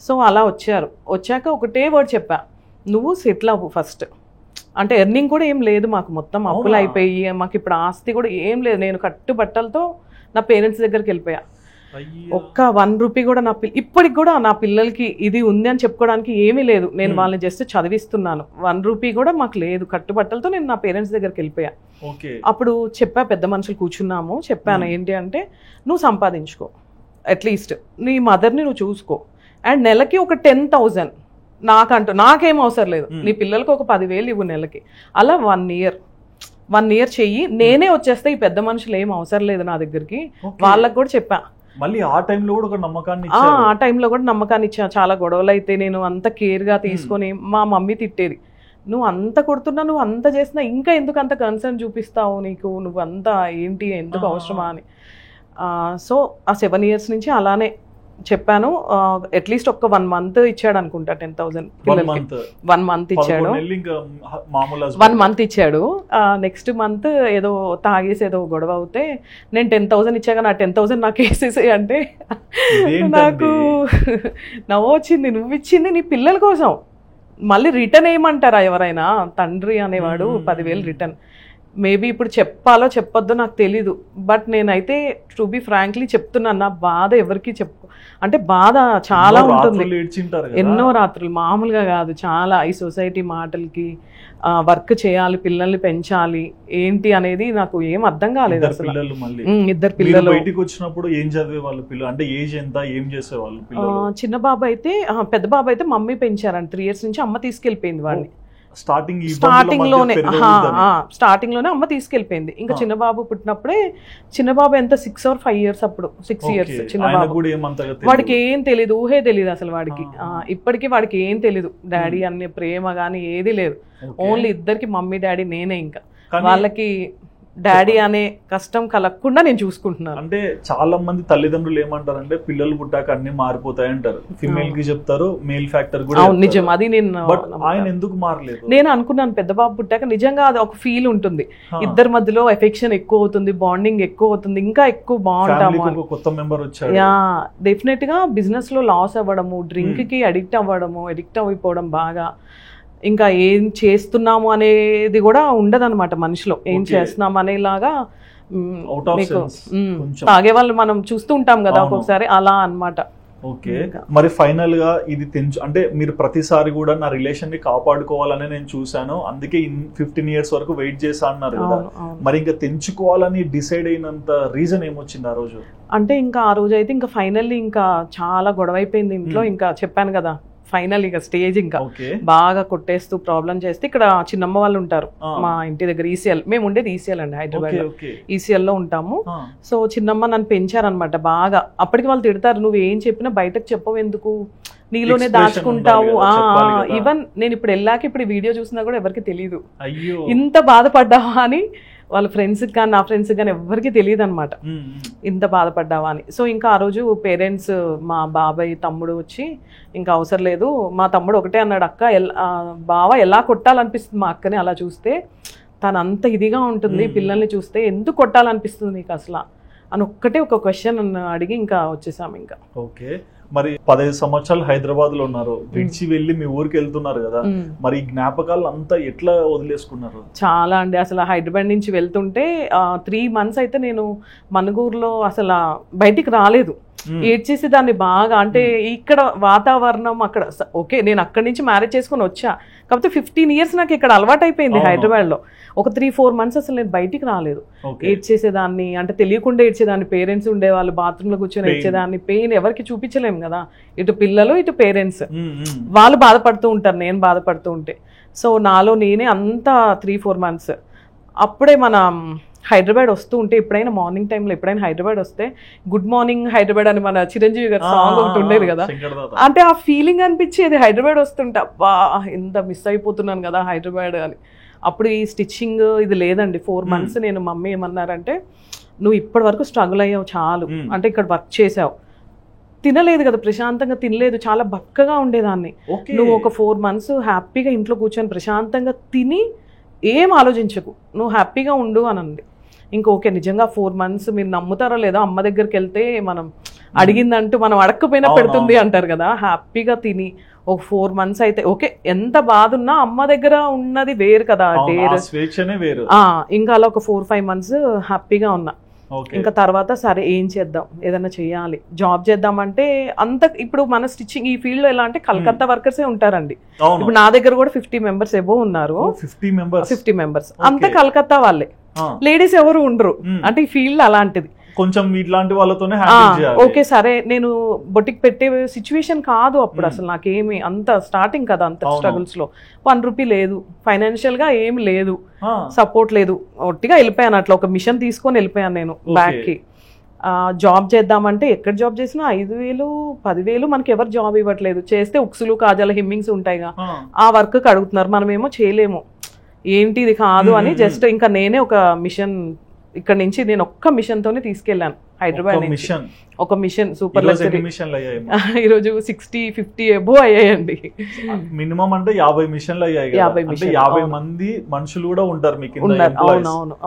Speaker 3: సో అలా వచ్చారు. వచ్చాక ఒకటే వర్డ్ చెప్పా, నువ్వు సెటిల్ అవ్వు ఫస్ట్. అంటే ఎర్నింగ్ కూడా ఏం లేదు మాకు, మొత్తం అప్పులు అయిపోయి మాకు ఇప్పుడు ఆస్తి కూడా ఏం లేదు. నేను కట్టుబట్టలతో నా పేరెంట్స్ దగ్గరికి వెళ్ళిపోయా. ఒక్క 1 రూపీ కూడా ఇప్పటికి కూడా నా పిల్లలకి ఇది ఉంది అని చెప్పుకోవడానికి ఏమీ లేదు. నేను వాళ్ళని జస్ట్ చదివిస్తున్నాను. 1 రూపీ కూడా మాకు లేదు. కట్టుబట్టలతో నేను నా పేరెంట్స్ దగ్గరికి వెళ్ళిపోయా. అప్పుడు చెప్పా, పెద్ద మనుషులు కూర్చున్నాము, చెప్పాను ఏంటి అంటే, నువ్వు సంపాదించుకో, అట్లీస్ట్ నీ మదర్ని నువ్వు చూసుకో, అండ్ నెలకి ఒక 10,000 నాకేం అవసరం లేదు, నీ పిల్లలకి ఒక 10,000 ఇవ్వు నెలకి. అలా 1 year చెయ్యి, నేనే వచ్చేస్తే ఈ పెద్ద మనుషులు ఏం అవసరం లేదు నా దగ్గరికి. వాళ్ళకి కూడా చెప్పా.
Speaker 2: మళ్ళీ ఆ టైంలో కూడా ఒక నమ్మకాన్ని
Speaker 3: ఆ టైంలో కూడా నమ్మకాన్ని ఇచ్చా. చాలా గొడవలు అయితే నేను అంత కేర్గా తీసుకొని, మా మమ్మీ తిట్టేది, నువ్వు అంత కొడుతున్నా, నువ్వు అంత చేసినా ఇంకా ఎందుకు అంత కన్సర్న్ చూపిస్తావు, నీకు నువ్వు అంతా ఏంటి, ఎందుకు అవసరమా అని. సో ఆ 7 years నుంచి అలానే చెప్పాను. అట్లీస్ట్ ఒక 1 month ఇచ్చాడు అనుకుంటా 10,000 పిల్లలకి. 1 month ఇచ్చాడు, 1 month ఇచ్చాడు. నెక్స్ట్ మంత్ ఏదో తాగేసి ఏదో గొడవ అవుతే నేను 10,000 ఇచ్చాక నా 10,000 నాకు వేసేసాయి అంటే నాకు నవ్వు వచ్చింది. నువ్వు ఇచ్చింది నీ పిల్లల కోసం, మళ్ళీ రిటర్న్ ఏమంటారా ఎవరైనా? తండ్రి అనేవాడు 10,000 రిటర్న్. మేబీ ఇప్పుడు చెప్పాలో చెప్పొద్దో నాకు తెలీదు, బట్ నేనైతే టు బి ఫ్రాంక్లీ చెప్తున్నాను, నా బాధ ఎవరికి అంటే బాధ చాలా ఉంటుంది. ఎన్నో రాత్రులు మామూలుగా కాదు, చాలా. ఈ సొసైటీ మాటలకి వర్క్ చేయాలి, పిల్లల్ని పెంచాలి ఏంటి అనేది నాకు ఏం అర్థం కాలేదు అసలు. 2 పిల్లలు
Speaker 2: బయటికి వచ్చినప్పుడు ఏం చదివే వాళ్ళు పిల్లలు? అంటే ఏజ్ ఎంత, ఏం చేసేవాళ్ళు?
Speaker 3: చిన్న బాబు అయితే, పెద్ద బాబు అయితే మమ్మీ పెంచారంట. 3 years నుంచి అమ్మ తీసుకెళ్ళిపోయింది వాడిని. స్టార్టింగ్ లోనే అమ్మ తీసుకెళ్ళిపోయింది. ఇంకా చిన్నబాబు పుట్టినప్పుడే, చిన్నబాబు ఎంత 6 or 5 years అప్పుడు, 6 years చిన్నబాబు. వాడికి ఏం తెలీదు, ఊహే తెలీదు అసలు వాడికి. ఇప్పటికీ వాడికి ఏం తెలీదు, డాడీ అనే ప్రేమ గానీ ఏది లేదు. ఓన్లీ 2 మమ్మీ డాడీ నేనే. ఇంకా వాళ్ళకి డాడీ అనే కష్టం కలగకుండా నేను చూసుకుంటున్నాను.
Speaker 2: అంటే చాలా మంది తల్లిదండ్రులు ఏమంటారంటే, పిల్లలు పుట్టాక అన్ని మారిపోతాయి అంటారు. ఫిమేల్ కి చెప్తారు, మేల్ ఫ్యాక్టర్ కూడా
Speaker 3: నిజం. అది నేను
Speaker 2: ఆయన ఎందుకు మారలేదు
Speaker 3: నేను అనుకున్నాను. పెద్ద బాబు పుట్టాక నిజంగా అది ఒక ఫీల్ ఉంటుంది, 2 మధ్యలో ఎఫెక్షన్ ఎక్కువ అవుతుంది, బాండింగ్ ఎక్కువ అవుతుంది, ఇంకా ఎక్కువ బాగుంటాము.
Speaker 2: కొత్త మెంబర్ వచ్చాడు.
Speaker 3: డెఫినెట్ గా బిజినెస్ లో లాస్ అవ్వడము, డ్రింక్ కి అడిక్ట్ అయిపోవడం బాగా, ఇంకా ఏం చేస్తున్నాము అనేది కూడా ఉండదన్నమాట మనిషిలో. ఏం చేస్తున్నాము అనేలాగా తాగే వాళ్ళు మనం చూస్తూ ఉంటాం కదా ఒక్కొక్కసారి, అలా అన్నమాట.
Speaker 2: ఓకే, మరి ఫైనల్ గా ఇది అంటే మీరు ప్రతిసారి కూడా నా రిలేషన్ ని కాపాడుకోవాలని నేను చూసాను, అందుకే 15 years వరకు వెయిట్ చేసా అన్నారు కదా. మరి ఇంకా తెంచుకోవాలని డిసైడ్ అయినంత రీజన్ ఏమొచ్చింది ఆ రోజు?
Speaker 3: అంటే ఇంకా ఆ రోజు అయితే ఇంకా ఫైనల్లీ ఇంకా చాలా గొడవ అయిపోయింది ఇంట్లో. ఇంకా చెప్పాను కదా, ఫైనల్ ఇక స్టేజ్ ఇంకా బాగా కొట్టేస్తూ ప్రాబ్లం చేస్తే, ఇక్కడ చిన్నమ్మ వాళ్ళు ఉంటారు మా ఇంటి దగ్గర, ఈసీఎల్. మేము ఉండేది ఈసీఎల్ అండి, హైదరాబాద్ లో ఈసీఎల్ లో ఉంటాము. సో చిన్నమ్మ నన్ను పెంచారనమాట బాగా. అప్పటికి వాళ్ళు తిడతారు, నువ్వు ఏం చెప్పినా బయటకు చెప్పవు ఎందుకు, నీలోనే దాచుకుంటావు. ఈవెన్ నేను ఇప్పుడు వెళ్ళాక ఇప్పుడు వీడియో చూసినా కూడా ఎవరికి తెలియదు ఇంత బాధపడ్డావా అని. వాళ్ళ ఫ్రెండ్స్కి కానీ నా ఫ్రెండ్స్కి కానీ ఎవరికి తెలియదు అనమాట ఇంత బాధపడ్డావా అని. సో ఇంకా ఆ రోజు పేరెంట్స్, మా బాబాయ్ తమ్ముడు వచ్చి, ఇంకా అవసరం లేదు, మా తమ్ముడు ఒకటే అన్నాడు, అక్క బావ ఎలా కొట్టాలనిపిస్తుంది మా అక్కని అలా చూస్తే, తను అంత ఇదిగా ఉంటుంది పిల్లల్ని చూస్తే, ఎందుకు కొట్టాలనిపిస్తుంది నీకు అసలు అని ఒక్కటే ఒక క్వశ్చన్ అడిగి ఇంకా వచ్చేసాము. ఇంకా
Speaker 2: ఓకే, మరి 15 సంవత్సరాలు హైదరాబాద్ లో ఉన్నారు, విడిచి వెళ్ళి మీ ఊరికి వెళ్తున్నారు కదా, మరి ఈ జ్ఞాపకాలు అంతా ఎట్లా వదిలేసుకున్నారు?
Speaker 3: చాలా అండి, అసలు హైదరాబాద్ నుంచి వెళ్తుంటే 3 months అయితే నేను మనుగూరులో అసలు బయటికి రాలేదు. ఏడ్చేసి దాన్ని బాగా, అంటే ఇక్కడ వాతావరణం అక్కడ ఓకే, నేను అక్కడి నుంచి మ్యారేజ్ చేసుకుని వచ్చా, కాకపోతే 15 years నాకు ఇక్కడ అలవాటు అయిపోయింది హైదరాబాద్ లో. ఒక 3-4 months అసలు నేను బయటికి రాలేదు. ఏడ్చేసేదాన్ని, అంటే తెలియకుండా ఏడ్చేదాన్ని. పేరెంట్స్ ఉండేవాళ్ళు, బాత్రూమ్ లో కూర్చొని ఏడ్చేదాన్ని. పెయిన్ ఎవరికి చూపించలేము కదా, ఇటు పిల్లలు ఇటు పేరెంట్స్, వాళ్ళు బాధపడుతూ ఉంటారు నేను బాధపడుతూ ఉంటే. సో నాలో నేనే అంతా 3-4 months. అప్పుడే మనం హైదరాబాద్ వస్తూ ఉంటే, ఎప్పుడైనా మార్నింగ్ టైంలో ఎప్పుడైనా హైదరాబాద్ వస్తే, గుడ్ మార్నింగ్ హైదరాబాద్ అని మన చిరంజీవి గారి సాంగ్ ఒకటి ఉండేది కదా, అంటే ఆ ఫీలింగ్ అనిపించేది హైదరాబాద్ వస్తుంటే, అబ్బా ఎంత మిస్ అయిపోతున్నాను కదా హైదరాబాద్ అని. అప్పుడు ఈ స్టిచ్చింగ్ ఇది లేదండి. 4 months నేను మమ్మీ ఏమన్నారంటే, నువ్వు ఇప్పటి వరకు స్ట్రగుల్ అయ్యావు చాలు, అంటే ఇక్కడ వర్క్ చేసావు, తినలేదు కదా ప్రశాంతంగా, తినలేదు, చాలా బక్కగా ఉండేదాన్ని. నువ్వు ఒక 4 months హ్యాపీగా ఇంట్లో కూర్చొని ప్రశాంతంగా తిని ఏం ఆలోచించకు, నువ్వు హ్యాపీగా ఉండు అని అంది. ఇంకా ఓకే, నిజంగా 4 months మీరు నమ్ముతారో లేదో, అమ్మ దగ్గరికి వెళ్తే మనం అడిగిందంటూ మనం అడగకపోయినా పెడుతుంది అంటారు కదా, హ్యాపీగా తిని ఒక 4 months అయితే ఓకే, ఎంత బాధ ఉన్నా అమ్మ దగ్గర ఉన్నది వేరు కదా, ఇంకా అలా ఒక 4-5 months హ్యాపీగా ఉన్నా. ఇంకా తర్వాత సరే ఏం చేద్దాం, ఏదైనా చేయాలి, జాబ్ చేద్దామంటే అంత ఇప్పుడు మన స్టిచ్చింగ్ ఈ ఫీల్డ్ లో ఎలా అంటే కలకత్తా వర్కర్సే ఉంటారండి. ఇప్పుడు నా దగ్గర కూడా 50 members ఎబో ఉన్నారు, 50 members అంతా కలకత్తా వాళ్ళే, లేడీస్ ఎవరు ఉండరు. అంటే ఈ ఫీల్డ్ అలాంటిది,
Speaker 2: కొంచెం ఇట్లాంటి వాళ్ళతోనే
Speaker 3: ఓకే సరే నేను బొటిక్ పెట్టే సిచ్యువేషన్ కాదు అప్పుడు అసలు, నాకేమి అంత స్టార్టింగ్ కదా, అంత స్ట్రగుల్స్ లో 1 రూపీ లేదు, ఫైనాన్షియల్ గా ఏమి లేదు, సపోర్ట్ లేదు, ఒట్టిగా వెళ్ళిపోయాను అట్లా, ఒక మిషన్ తీసుకొని వెళ్ళిపోయాను నేను బ్యాక్ కి. జాబ్ చేద్దామంటే ఎక్కడ జాబ్ చేసినా 5,000-10,000 మనకి ఎవరు జాబ్ ఇవ్వట్లేదు. చేస్తే ఉక్సులు కాజాల హిమ్మింగ్స్ ఉంటాయిగా, ఆ వర్క్ అడుగుతున్నారు, మనమేమో చేయలేము, ఏంటి ఇది కాదు అని జస్ట్ ఇంకా నేనే ఒక మిషన్ ఇక్కడ నుంచి నేను ఒక్క మిషన్ తోనే తీసుకెళ్లాను హైదరాబాద్ నుంచి. ఒక మిషన్ సూపర్ లగ్జరీ ఈరోజు 60-50 ఎబో అయ్యాయండి
Speaker 2: మినిమం. అంటే 50 మిషన్లు అయ్యాయి, 50 మంది మనుషులు కూడా ఉంటారు మీకు.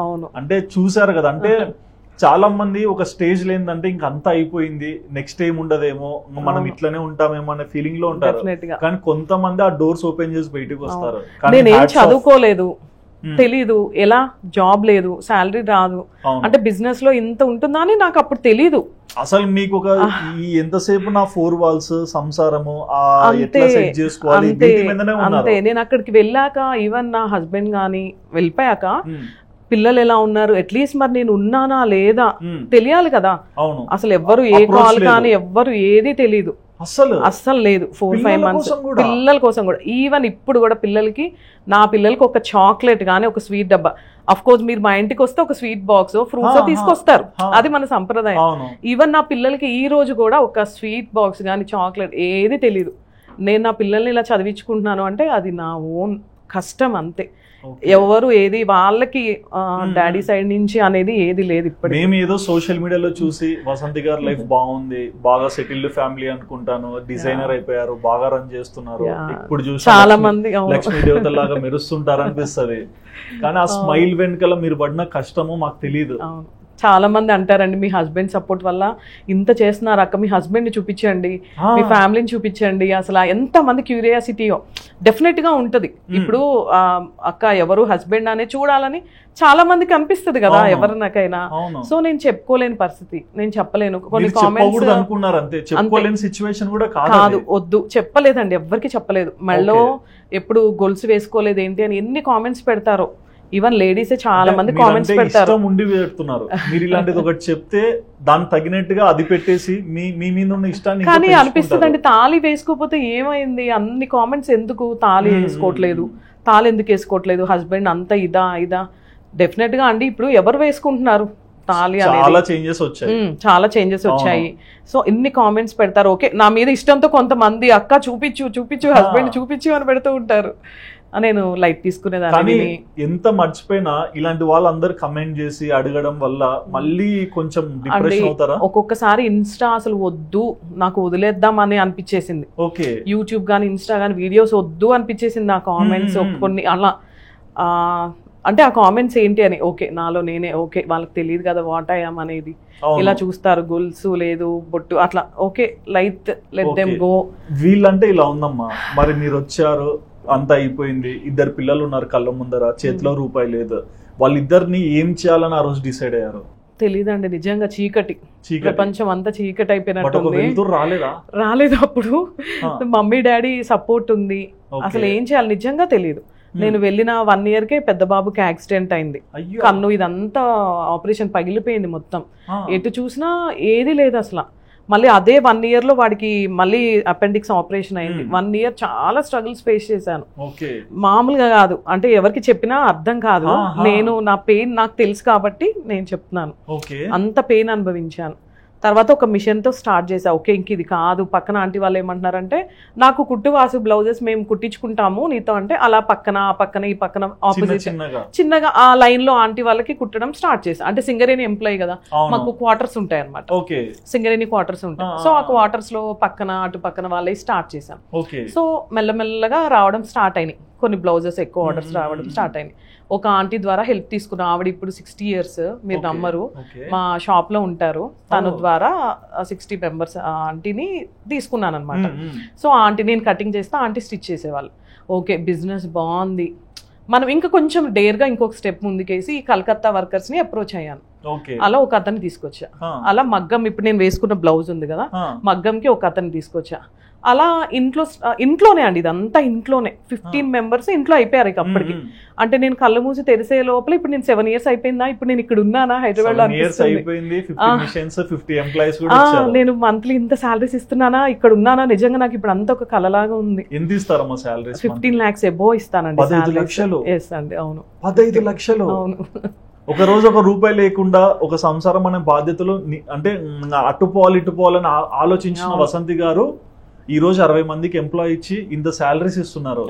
Speaker 3: అవును,
Speaker 2: అంటే చూసారు కదా, అంటే చాలా మంది ఒక స్టేజ్ లేదంటే ఇంక అంతా అయిపోయింది, నెక్స్ట్ టైం ఉండదేమో, మనం ఇట్లనే ఉంటామేమో అనే ఫీలింగ్ లో ఉంటారు. కానీ కొంతమంది ఆ డోర్స్ ఓపెన్ చేసి బయటకు వస్తారు.
Speaker 3: నేనేం చదువుకోలేదు, తెలీదు, ఎలా జాబ్ లేదు, శాలరీ రాదు, అంటే బిజినెస్ లో ఇంత ఉంటుందా అని నాకు అప్పుడు తెలీదు
Speaker 2: అసలు. మీకు ఒక ఎంతసేపు నా 4 walls సంసారము అంతే.
Speaker 3: నేను అక్కడికి వెళ్ళాక ఈవెన్ నా హస్బెండ్ గాని వెళ్ళిపోయాక పిల్లలు ఎలా ఉన్నారు, అట్లీస్ట్ మరి నేను ఉన్నానా లేదా తెలియాలి కదా. అసలు ఎవ్వరు ఏ కాల్ కానీ ఎవ్వరు ఏది తెలీదు, అస్సలు లేదు. 4-5 months పిల్లల కోసం కూడా, ఈవెన్ ఇప్పుడు కూడా పిల్లలకి, నా పిల్లలకి ఒక చాక్లెట్ గానీ ఒక స్వీట్ డబ్బా, అఫ్ కోర్స్ మీరు మా ఇంటికి వస్తే ఒక స్వీట్ బాక్స్ ఫ్రూట్స్ తీసుకొస్తారు, అది మన సంప్రదాయం. ఈవెన్ నా పిల్లలకి ఈ రోజు కూడా ఒక స్వీట్ బాక్స్ గానీ చాక్లెట్ ఏది తెలీదు. నేను నా పిల్లల్ని ఇలా చదివించుకుంటున్నాను అంటే అది నా ఓన్ కష్టం అంతే. ఎవరు ఏది వాళ్ళకి డాడీ సైడ్ నుంచి అనేది ఏది లేదు. ఇప్పుడు
Speaker 2: మేము ఏదో సోషల్ మీడియాలో చూసి వసంతి గారు లైఫ్ బాగుంది, బాగా సెటిల్డ్ ఫ్యామిలీ అనుకుంటాను, డిజైనర్ అయిపోయారు, బాగా రన్ చేస్తున్నారు, ఇప్పుడు చూసి
Speaker 3: చాలా మంది
Speaker 2: లక్ష్మీ దేవతలాగా మెరుస్తుంటారు అనిపిస్తుంది. కానీ ఆ స్మైల్ వెనకాల మీరు పడిన కష్టము మాకు తెలియదు.
Speaker 3: చాలా మంది అంటారండి, మీ హస్బెండ్ సపోర్ట్ వల్ల ఇంత చేస్తున్నారు అక్క, మీ హస్బెండ్ ని చూపించండి, మీ ఫ్యామిలీని చూపించండి. అసలు ఎంత మంది క్యూరియాసిటీయో డెఫినెట్ గా ఉంటది. ఇప్పుడు అక్క ఎవరు హస్బెండ్ అనే చూడాలని చాలా మందికి అనిపిస్తుంది కదా ఎవరినకైనా. సో నేను చెప్పుకోలేని పరిస్థితి, నేను చెప్పలేను. కొన్ని కామెంట్స్ కాదు, వద్దు, చెప్పలేదండి, ఎవ్వరికి చెప్పలేదు. మెళ్ళో ఎప్పుడు గొలుసు వేసుకోలేదు ఏంటి అని ఎన్ని కామెంట్స్ పెడతారో. ఈవెన్ లేడీసే చాలా మంది కామెంట్స్ పెడతారు,
Speaker 2: ఉండి పెడుతున్నారు. మీరు ఇలాంటిది ఒకటి చెప్తే దాన్ని తగినట్టుగా అది పెట్టేసి మీ మీద ఉన్న ఇష్టాన్ని.
Speaker 3: కానీ అనిపిస్తుంది అండి, తాళి వేసుకోకపోతే ఏమైంది, అన్ని కామెంట్స్ ఎందుకు, తాళి వేసుకోవట్లేదు, తాళి ఎందుకు వేసుకోవట్లేదు, హస్బెండ్ అంతా ఇదా. డెఫినెట్ గా అండి ఇప్పుడు ఎవరు వేసుకుంటున్నారు తాళి అనేది, చాలా చేంజెస్ వచ్చాయి. సో ఇన్ని కామెంట్స్ పెడతారు. ఓకే, నా మీద ఇష్టంతో కొంతమంది అక్క చూపించు హస్బెండ్ చూపించు అని పెడుతూ ఉంటారు. నేను లైట్ తీసుకునేదాన్ని.
Speaker 2: ఎంత మర్చిపోయినా ఇలాంటి వాళ్ళందరూ కమెంట్ చేసి అడగడం వల్ల మళ్ళీ కొంచెం డిప్రెషన్ అవుతారా?
Speaker 3: ఒక్కొక్కసారి ఇన్స్టా అసలు వద్దు, నాకు వదిలేద్దామని అనిపించేసింది.
Speaker 2: ఓకే,
Speaker 3: యూట్యూబ్ గానీ ఇన్స్టా గానీ వీడియోస్ వద్దు అనిపించేసింది. ఆ కామెంట్స్ కొన్ని అలా, అంటే ఆ కామెంట్స్ ఏంటి అని, ఓకే నాలో నేనే, ఓకే వాళ్ళకి తెలియదు కదా వాట్ ఐ యామ్ అనేది, ఇలా చూస్తారు, గొలుసు లేదు, బొట్టు అట్లా, ఓకే లెట్ దెమ్ గో.
Speaker 2: వీళ్ళంటే ఇలా ఉందమ్మా, మరి మీరు వచ్చారు, అంతా అయిపోయింది, 2 పిల్లలు ఉన్నారు కళ్ళ ముందర, చేతిలో రూపాయి లేదు, వాళ్ళిద్దరిని ఏం చేయాలని ఆ రోజు డిసైడ్ అయ్యారు?
Speaker 3: తెలీదండి, నిజంగా చీకటి, ప్రపంచం అంతా చీకటి అయిపోయినట్టు. రాలేదు అప్పుడు. మమ్మీ డాడీ సపోర్ట్ ఉంది, అసలు ఏం చేయాలి నిజంగా తెలీదు. నేను వెళ్ళిన 1 yearకే పెద్ద బాబుకి యాక్సిడెంట్ అయింది, కన్ను ఇదంతా ఆపరేషన్ పగిలిపోయింది మొత్తం, ఎటు చూసినా ఏది లేదు అసలు. మళ్ళీ అదే 1 yearలో వాడికి మళ్ళీ అపెండిక్స్ ఆపరేషన్ అయింది. 1 year చాలా స్ట్రగుల్స్ ఫేస్ చేశాను, మామూలుగా కాదు. అంటే ఎవరికి చెప్పినా అర్థం కాదు, నా పెయిన్ నాకు తెలుసు కాబట్టి నేను చెప్తున్నాను. అంత పెయిన్ అనుభవించాను. తర్వాత ఒక మిషన్తో స్టార్ట్ చేసా. ఓకే ఇంక ఇది కాదు, పక్కన ఆంటీ వాళ్ళు ఏమంటున్నారంటే నాకు కుట్టువాసు బ్లౌజెస్ మేము కుట్టించుకుంటాము నీతో అంటే, అలా పక్కన ఈ పక్కన ఆపోజిట్ చిన్నగా ఆ లైన్ లో ఆంటీ వాళ్ళకి కుట్టడం స్టార్ట్ చేసా. అంటే సింగరేణి ఎంప్లాయ్ కదా, మాకు క్వార్టర్స్ ఉంటాయి అనమాట, సింగరేణి క్వార్టర్స్ ఉంటాయి. సో ఆ క్వార్టర్స్ లో పక్కన అటు పక్కన వాళ్ళే స్టార్ట్ చేశాను. సో మెల్లమెల్లగా రావడం స్టార్ట్ అయినాయి, కొన్ని బ్లౌజెస్ ఎక్కువ ఆర్డర్స్ రావడం స్టార్ట్ అయినాయి. ఒక ఆంటీ ద్వారా హెల్ప్ తీసుకున్నా, ఆవిడ ఇప్పుడు 60 years, మీరు నమ్మరు, మా షాప్ లో ఉంటారు. తన ద్వారా 60 members ఆంటీని తీసుకున్నాను అనమాట. సో ఆంటీ నేను కటింగ్ చేస్తే ఆంటీ స్టిచ్ చేసేవాళ్ళు. ఓకే బిజినెస్ బాగుంది, మనం ఇంకా కొంచెం డేర్గా ఇంకొక స్టెప్ ముందుకేసి ఈ కలకత్తా వర్కర్స్ ని అప్రోచ్ అయ్యాను. అలా ఒక అతన్ని తీసుకొచ్చా. అలా మగ్గం ఇప్పుడు నేను వేసుకున్న బ్లౌజ్ ఉంది కదా, మగ్గంకి ఒక అతన్ని తీసుకొచ్చా. అలా ఇంట్లోనే అండి, ఇదంతా ఇంట్లోనే. 15 members ఇంట్లో అయిపోయారు ఇక అప్పటికి. అంటే నేను కళ్ళు మూసి తెరిసే లోపల ఇప్పుడు నేను 7 years అయిపోయిందా, ఇప్పుడు నేను ఇక్కడ ఉన్నానా హైదరాబాద్ లో, నేను మంత్లీ ఇంత సాలరీస్ ఇస్తున్నానా, ఇక్కడ ఉన్నానా, నిజంగా నాకు ఇప్పుడు అంతా ఒక కలలాగా ఉంది. 15 lakhs అబోవ్ ఇస్తానండి. ఎస్ అండి, అవును
Speaker 2: 15 లక్షలు.
Speaker 3: అవును.
Speaker 2: ఒక రోజు ఒక రూపాయి లేకుండా ఒక సంసారం అనే బాధ్యతలు అంటే ఇటుపోవాలని ఆలోచించిన వసంతి గారు ఈ రోజు 60 మందికి ఎంప్లాయ్ ఇచ్చి ఇంత శాలరీస్ ఇస్తున్నారు.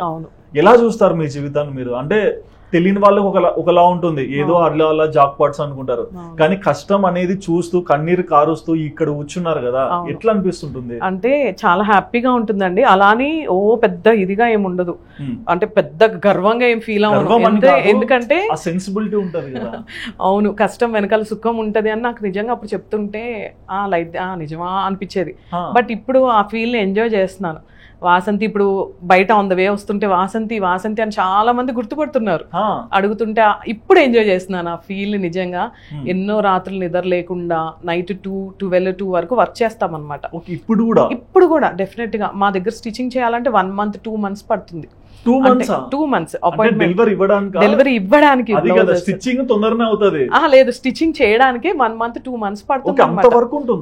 Speaker 2: ఎలా చూస్తారు మీ జీవితాన్ని మీరు? అంటే తెలియని వాళ్ళకి ఒకలా ఉంటుంది, ఏదో అలా జాక్ పాట్స్ అనుకుంటారు, కానీ కష్టం అనేది చూస్తూ కన్నీరు కారుస్తూ ఇక్కడ కూర్చున్నారు కదా, ఎట్లా అనిపిస్తుంటుంది?
Speaker 3: అంటే చాలా హ్యాపీగా ఉంటుందండి. అలాని ఓ పెద్ద ఇదిగా ఏమి ఉండదు, అంటే పెద్ద గర్వంగా ఏం ఫీల్ అవ్వదు, ఎందుకంటే
Speaker 2: సెన్సిబిలిటీ ఉంటది కదా.
Speaker 3: అవును, కష్టం వెనకాల సుఖం ఉంటది అని నాకు నిజంగా అప్పుడు చెప్తుంటే లైట్ నిజమా అనిపించేది. బట్ ఇప్పుడు ఆ ఫీల్ ని ఎంజాయ్ చేస్తున్నాను. వాసంతి ఇప్పుడు బయట ఆన్ ద వే వస్తుంటే వాసంతి అని చాలా మంది గుర్తుపడుతున్నారు, అడుగుతుంటే ఇప్పుడు ఎంజాయ్ చేస్తున్నాను ఆ ఫీల్ ని. నిజంగా ఎన్నో రాత్రులు నిద్ర లేకుండా నైట్ 2-12 వరకు వర్క్ చేస్తాం అనమాట. ఇప్పుడు కూడా డెఫినెట్ గా మా దగ్గర స్టిచ్చింగ్ చేయాలంటే 1 month 2 months పడుతుంది. 2 months అపాయింట్మెంట్ డెలివరీ ఇవ్వడానికి. లేదు, స్టిచ్చింగ్ చేయడానికి 1 month 2 months పడుతుంది.